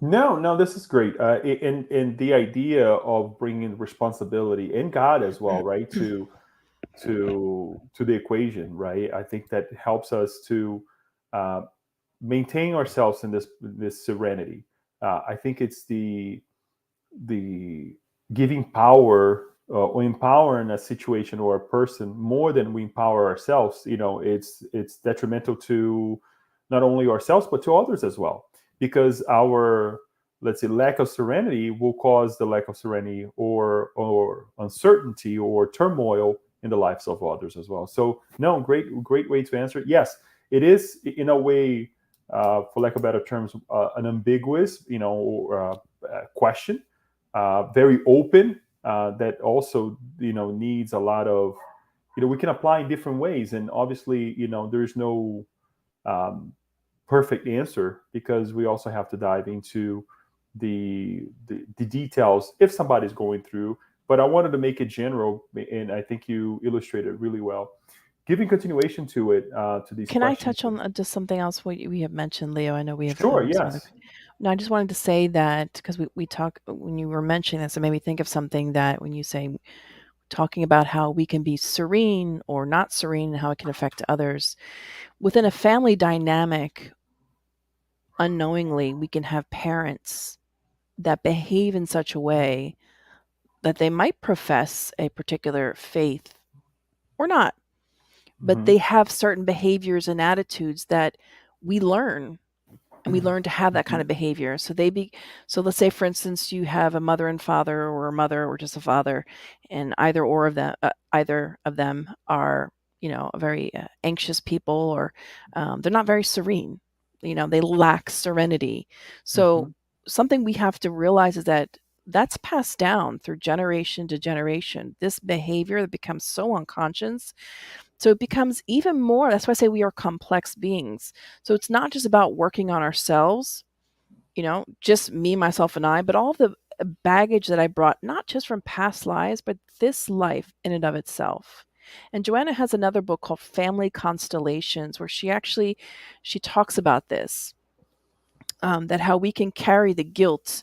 No, this is great. And the idea of bringing responsibility and God as well, right, to the equation, right? I think that helps us to uh, maintain ourselves in this serenity. I think it's the giving power or empowering a situation or a person more than we empower ourselves. It's detrimental to not only ourselves but to others as well, because our, let's say, lack of serenity will cause the lack of serenity or uncertainty or turmoil in the lives of others as well. So no, great way to answer it. Yes, it is in a way, for lack of better terms, an ambiguous, question, very open, that also needs a lot of, we can apply in different ways, and obviously there's no um, perfect answer, because we also have to dive into the details if somebody's going through. But I wanted to make it general, and I think you illustrated really well. Giving continuation to it, to these Can I questions. touch on just something else we have mentioned, Leo? I know we have Sure. some other. Yes. No, I just wanted to say that because we talk, when you were mentioning this, it made me think of something, that when you say, talking about how we can be serene or not serene and how it can affect others. Within a family dynamic, unknowingly, we can have parents that behave in such a way that they might profess a particular faith or not, but Hmm. they have certain behaviors and attitudes that we learn, and we learn to have that kind of behavior. So let's say, for instance, you have a mother and father, or a mother or just a father, and either of them are, very anxious people, or they're not very serene. They lack serenity. So Hmm. something we have to realize is that that's passed down through generation to generation. This behavior that becomes so unconscious, so it becomes even more. That's why I say we are complex beings. So it's not just about working on ourselves, just me, myself, and I, but all of the baggage that I brought, not just from past lives, but this life in and of itself. And Joanna has another book called Family Constellations, where she talks about this, that how we can carry the guilt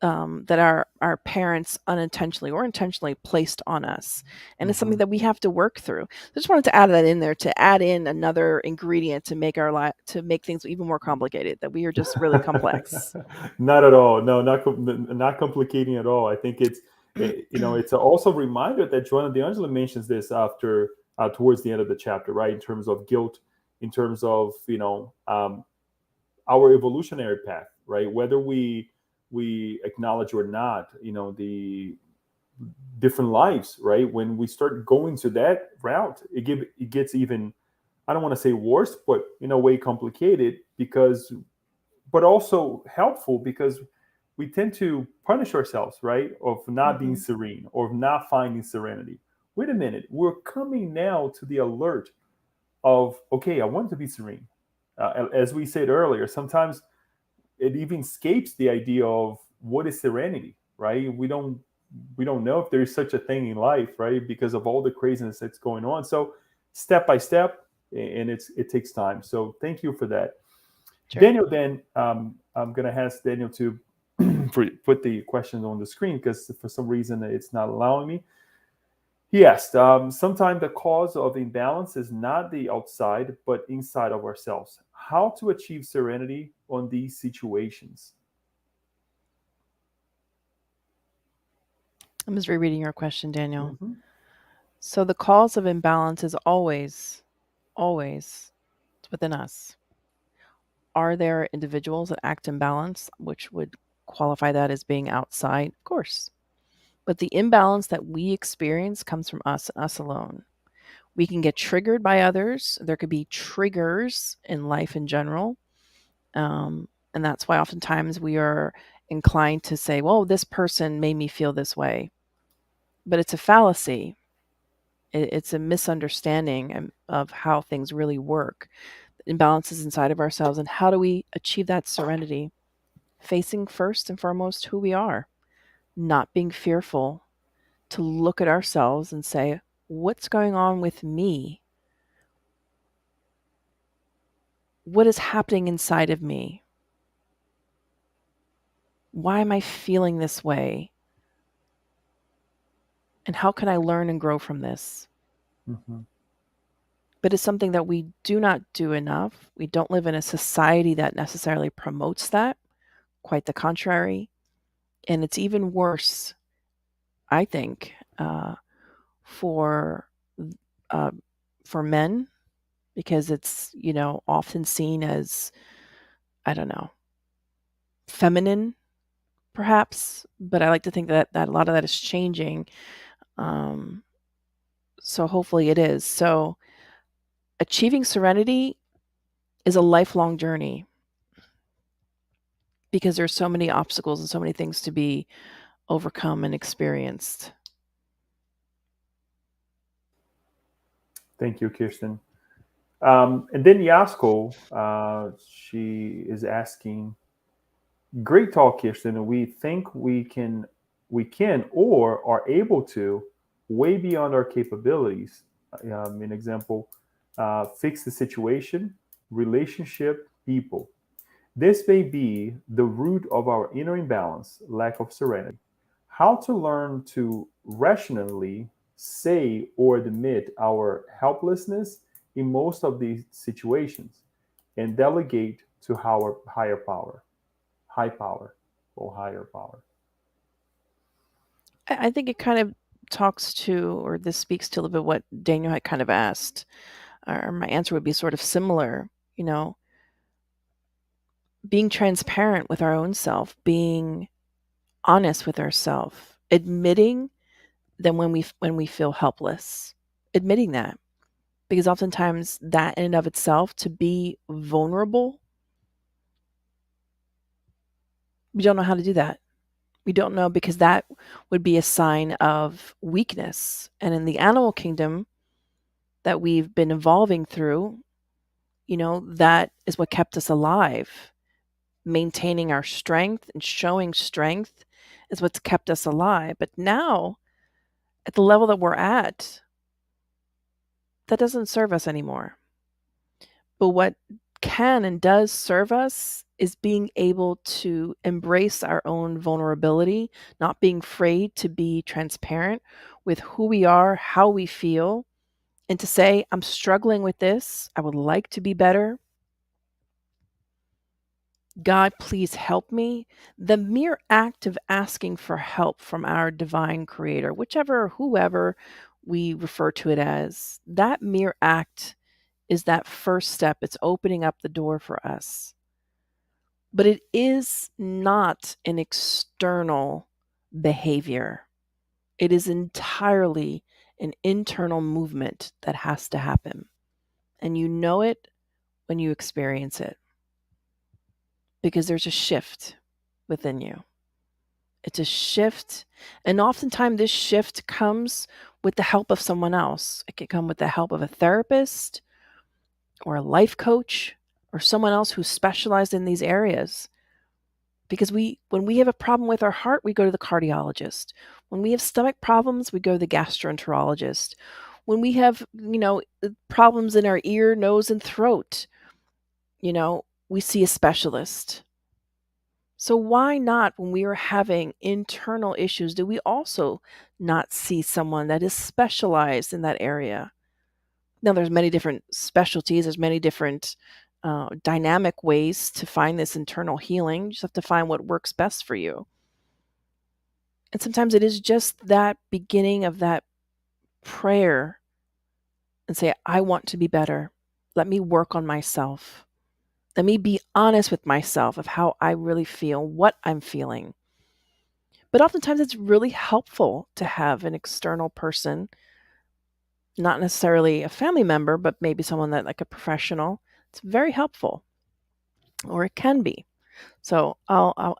that our parents unintentionally or intentionally placed on us, and it's something Mhm. that we have to work through. I just wanted to add that in there, to add in another ingredient to make to make things even more complicated. That we are just really complex. Not at all. No, not complicating at all. I think it's also a reminder that Joanna de Angelis mentions this after towards the end of the chapter, right? In terms of guilt, in terms of our evolutionary path, right? Whether we acknowledge or not, the different lives, right? When we start going to that route, it gets even, I don't want to say worse, but in a way complicated, because but also helpful, because we tend to punish ourselves, right? Of not being Hmm. serene or of not finding serenity. Wait a minute, we're coming now to the alert of, okay, I want to be serene. As we said earlier, sometimes it even escapes the idea of what is serenity, right? We don't know if there is such a thing in life, right? Because of all the craziness that's going on. So step by step, and it takes time. So thank you for that. Sure. Daniel, then I'm going to ask Daniel to put the question on the screen, because for some reason it's not allowing me. He asked, sometimes the cause of imbalance is not the outside, but inside of ourselves. How to achieve serenity on these situations? I'm just rereading your question, Daniel. Mm-hmm. So the cause of imbalance is always within us. Are there individuals that act in balance, which would qualify that as being outside? Of course. But the imbalance that we experience comes from us and us alone. We can get triggered by others. There could be triggers in life in general. And that's why oftentimes we are inclined to say, well, this person made me feel this way. But it's a fallacy. It's a misunderstanding of how things really work. Imbalances inside of ourselves. And how do we achieve that serenity? Facing first and foremost who we are, not being fearful to look at ourselves and say, what's going on with me? What is happening inside of me? Why am I feeling this way? And how can I learn and grow from this? Mm-hmm. But it's something that we do not do enough. We don't live in a society that necessarily promotes that, quite the contrary. And it's even worse, I think, for uh, for men, because it's often seen as, I don't know, feminine perhaps, but I like to think that a lot of that is changing. Um, so hopefully it is. So achieving serenity is a lifelong journey, because there's so many obstacles and so many things to be overcome and experienced. Thank you, Kirsten. And then Yasko, she is asking, great talk, Kirsten. We think we can or are able to, way beyond our capabilities. An example, fix the situation, relationship, people. This may be the root of our inner imbalance, lack of serenity. How to learn to rationally say or admit our helplessness in most of these situations, and delegate to our higher power, high power, or higher power. I think it kind of talks to, or this speaks to a little bit what Daniel had kind of asked, or my answer would be sort of similar. You know, being transparent with our own self, being honest with ourselves, admitting that when we feel helpless, admitting that, because oftentimes that in and of itself, to be vulnerable, we don't know how to do that. We don't know, because that would be a sign of weakness. And in the animal kingdom that we've been evolving through, that is what kept us alive. Maintaining our strength and showing strength is what's kept us alive. But now, at the level that we're at, that doesn't serve us anymore. But what can and does serve us is being able to embrace our own vulnerability, not being afraid to be transparent with who we are, how we feel, and to say, I'm struggling with this. I would like to be better. God, please help me. The mere act of asking for help from our divine creator, whoever we refer to it as, that mere act is that first step. It's opening up the door for us. But it is not an external behavior. It is entirely an internal movement that has to happen. And you know it when you experience it, because there's a shift within you. It's a shift. And oftentimes this shift comes with the help of someone else. It can come with the help of a therapist or a life coach or someone else who's specialized in these areas. Because when we have a problem with our heart, we go to the cardiologist. When we have stomach problems, we go to the gastroenterologist. When we have, problems in our ear, nose, and throat, we see a specialist. So why not, when we are having internal issues, do we also not see someone that is specialized in that area? Now, there's many different specialties. There's many different dynamic ways to find this internal healing. You just have to find what works best for you. And sometimes it is just that beginning of that prayer and say, I want to be better. Let me work on myself. Let me be honest with myself of how I really feel, what I'm feeling. But oftentimes it's really helpful to have an external person, not necessarily a family member, but maybe someone that, like a professional. It's very helpful, or it can be. So I'm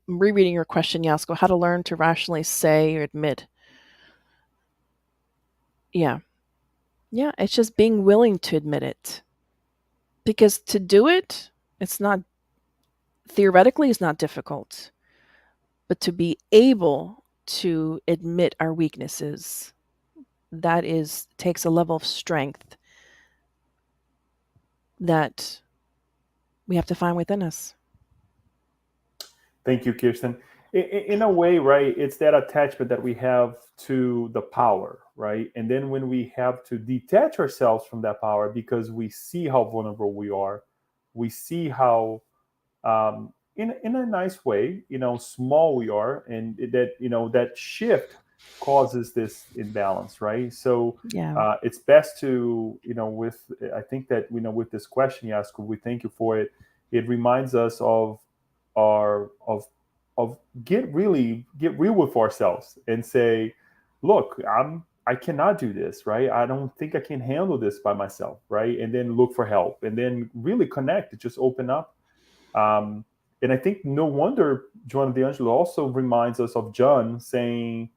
rereading your question, Yasko, how to learn to rationally say or admit. Yeah. Yeah, it's just being willing to admit it. Because to do it, theoretically, it's not difficult. But to be able to admit our weaknesses, takes a level of strength that we have to find within us. Thank you, Kirsten. In a way, right, it's that attachment that we have to the power, right? And then when we have to detach ourselves from that power because we see how vulnerable we are, we see how, in a nice way, small we are, and that, that shift causes this imbalance, right? So Yeah. it's best to, I think that, with this question, Yasko, we thank you for it. It reminds us of our of get real with ourselves and say, look, I cannot do this, right? I don't think I can handle this by myself, right? And then look for help, and then really connect, just open up. And I think no wonder Joanna de Angelis also reminds us of John saying,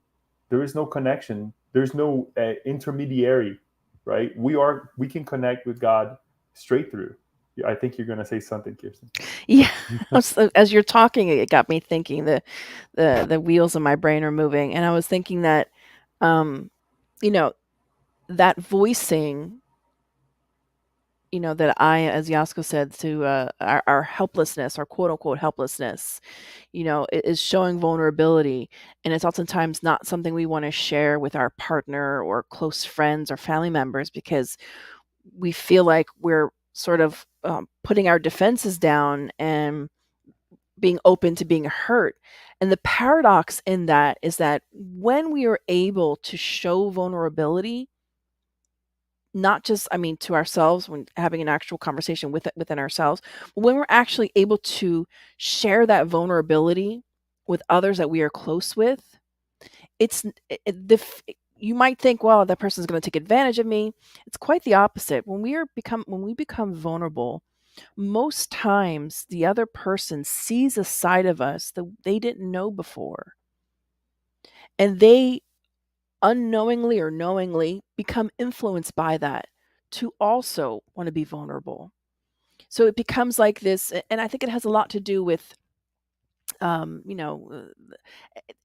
there is no connection, there's no intermediary, right? We can connect with God straight through. I think you're going to say something, Kirsten. Yeah. As you're talking, it got me thinking, the wheels of my brain are moving, and I was thinking that, you know, that voicing, that as Yasko said, to our helplessness, our quote unquote helplessness, is showing vulnerability. And it's oftentimes not something we want to share with our partner or close friends or family members, because we feel like we're sort of putting our defenses down and being open to being hurt. And the paradox in that is that when we are able to show vulnerability, not just, to ourselves, when having an actual conversation within ourselves, but when we're actually able to share that vulnerability with others that we are close with, it's you might think, well, that person's going to take advantage of me. It's quite the opposite. When we become vulnerable, most times the other person sees a side of us that they didn't know before, and they unknowingly or knowingly become influenced by that to also want to be vulnerable. So it becomes like this, and I think it has a lot to do with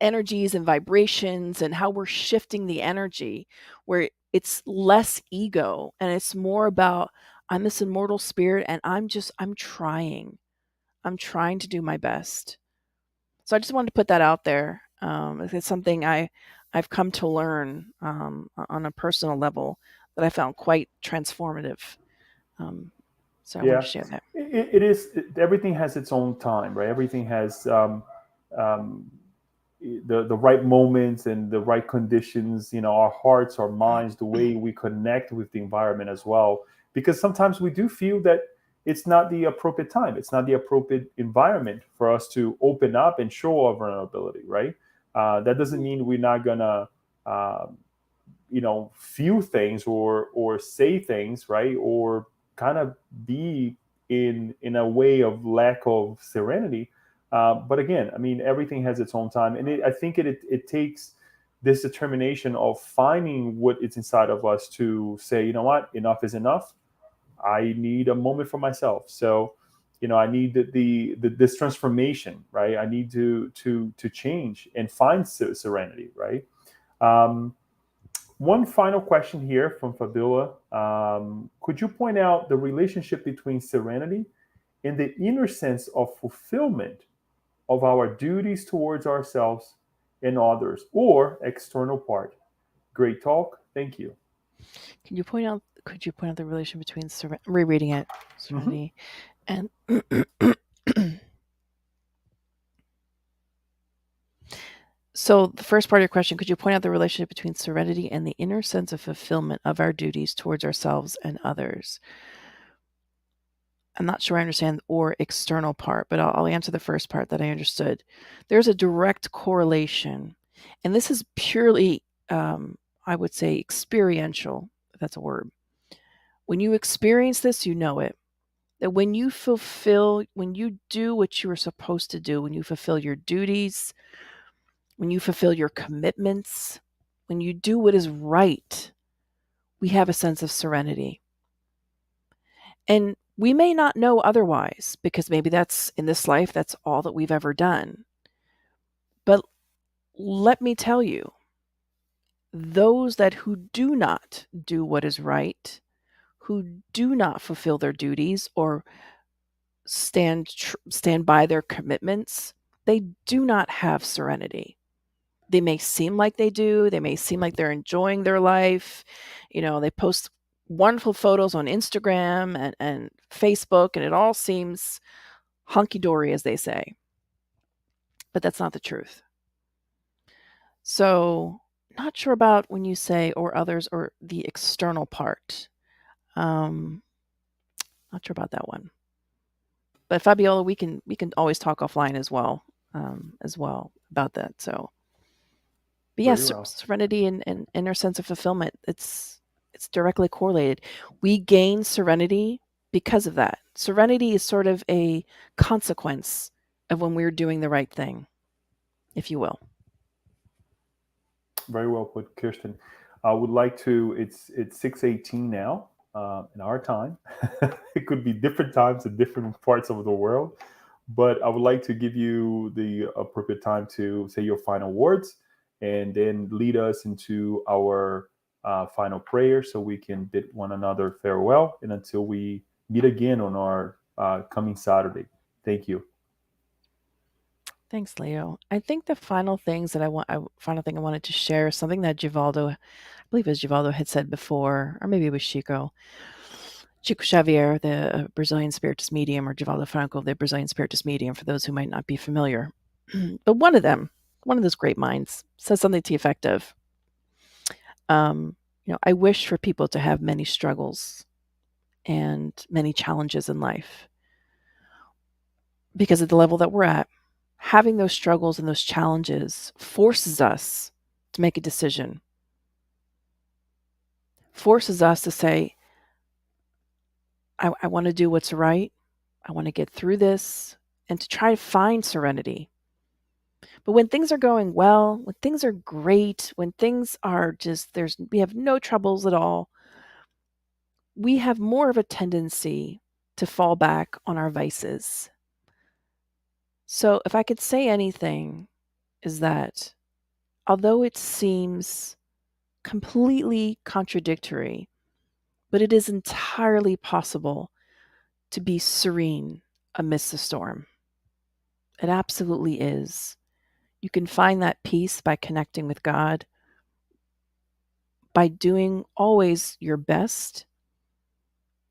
energies and vibrations, and how we're shifting the energy, where it's less ego and it's more about, I'm this immortal spirit and I'm trying to do my best. So I just wanted to put that out there. It's something I've come to learn on a personal level that I found quite transformative. So I wanted Yeah, to share that. everything has its own time, right? Everything has um, the right moments and the right conditions. Our hearts, our minds, the way we connect with the environment as well. Because sometimes we do feel that it's not the appropriate time. It's not the appropriate environment for us to open up and show our vulnerability, right? That doesn't mean we're not gonna um, feel things or say things, right? Or kind of be in a way of lack of serenity. But again, I mean, everything has its own time, and I think it takes this determination of finding what it's inside of us to say, you know what, enough is enough. I need a moment for myself. So, I need this transformation, right? I need to change and find serenity, right? Um, One final question here from Fabiola. Could you point out the relationship between serenity and the inner sense of fulfillment of our duties towards ourselves and others, or external part? Great talk. Thank you. Could you point out the relation between rereading it, Mhm. serenity, and so the first part of your question, could you point out the relationship between serenity and the inner sense of fulfillment of our duties towards ourselves and others? I'm not sure I understand or external part, but I'll answer the first part that I understood. There's a direct correlation, and this is purely, I would say, experiential, if that's a word. When you experience this, you know it. That when you do what you are supposed to do, when you fulfill your duties, when you fulfill your commitments, when you do what is right, we have a sense of serenity. And we may not know otherwise, because maybe that's in this life, that's all that we've ever done. But let me tell you, those who do not do what is right, who do not fulfill their duties or stand by their commitments, they do not have serenity. They may seem like they do. They may seem like they're enjoying their life. They post wonderful photos on Instagram and Facebook, and it all seems hunky-dory, as they say. But that's not the truth. So, not sure about when you say or others or the external part. Not sure about that one. But Fabiola, we can always talk offline as well about that. So, but Very yes, well. serenity and inner sense of fulfillment, it's directly correlated. We gain serenity because of that. Serenity is sort of a consequence of when we're doing the right thing, if you will. Very well put, Kirsten. I would like to. It's 6:18 now in our time. It could be different times in different parts of the world, but I would like to give you the appropriate time to say your final words and then lead us into our final prayer, so we can bid one another farewell and until we meet again on our coming Saturday. Thank you. Thanks, Leo. I think the final thing I wanted to share is something that I believe it was Givaldo had said before, or maybe it was Chico Xavier, the Brazilian spiritist medium, or Divaldo Franco, the Brazilian spiritist medium, for those who might not be familiar. But one of those great minds, says something to the effect of, I wish for people to have many struggles and many challenges in life, because at the level that we're at, having those struggles and those challenges forces us to make a decision, forces us to say, I want to do what's right. I want to get through this and to try to find serenity. But when things are going well, when things are great, when things are just, we have no troubles at all, we have more of a tendency to fall back on our vices. So, if I could say anything, is that although it seems completely contradictory, but it is entirely possible to be serene amidst the storm. It absolutely is. You can find that peace by connecting with God, by doing always your best,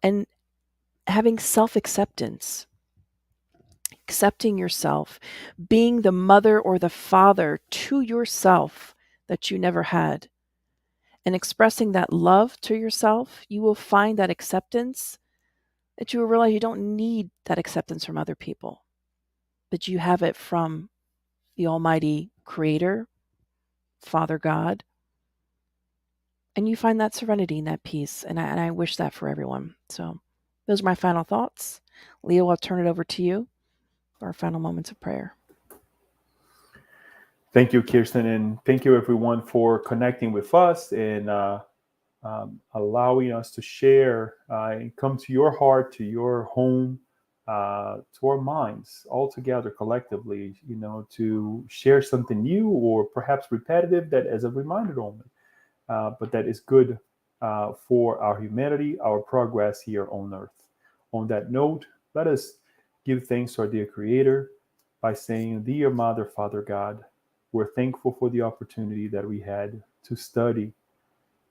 and having self-acceptance, accepting yourself, being the mother or the father to yourself that you never had, and expressing that love to yourself. You will find that acceptance, that you will realize you don't need that acceptance from other people, but you have it from the Almighty Creator, Father God, and you find that serenity and that peace. And I wish that for everyone. So those are my final thoughts. Leo, I'll turn it over to you for our final moments of prayer. Thank you, Kirsten, and thank you everyone for connecting with us and allowing us to share and come to your heart, to your home, to our minds, all together collectively. To share something new or perhaps repetitive that as a reminder only, but that is good for our humanity, our progress here on Earth. On that note, let us give thanks to our dear Creator by saying, "Dear Mother, Father God, we're thankful for the opportunity that we had to study,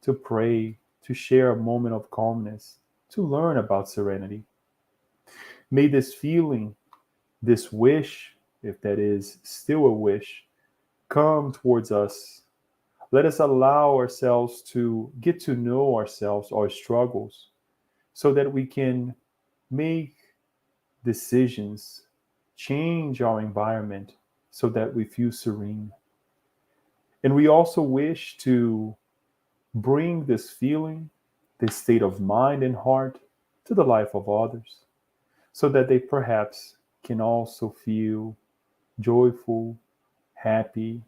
to pray, to share a moment of calmness, to learn about serenity. May this feeling, this wish, if that is still a wish, come towards us. Let us allow ourselves to get to know ourselves, our struggles, so that we can make decisions, change our environment so that we feel serene. And we also wish to bring this feeling, this state of mind and heart to the life of others so that they perhaps can also feel joyful, happy,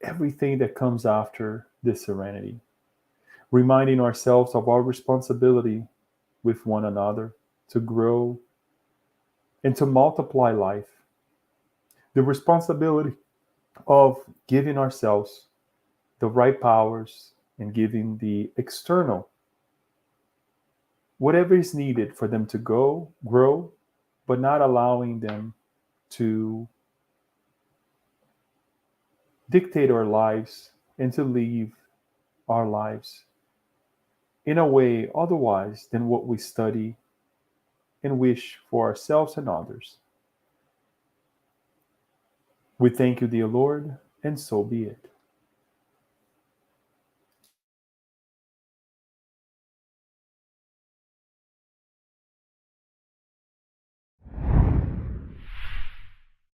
everything that comes after this serenity. Reminding ourselves of our responsibility with one another to grow and to multiply life. The responsibility of giving ourselves the right powers and giving the external whatever is needed for them to grow, but not allowing them to dictate our lives and to live our lives in a way otherwise than what we study and wish for ourselves and others. We thank you, dear Lord, and so be it.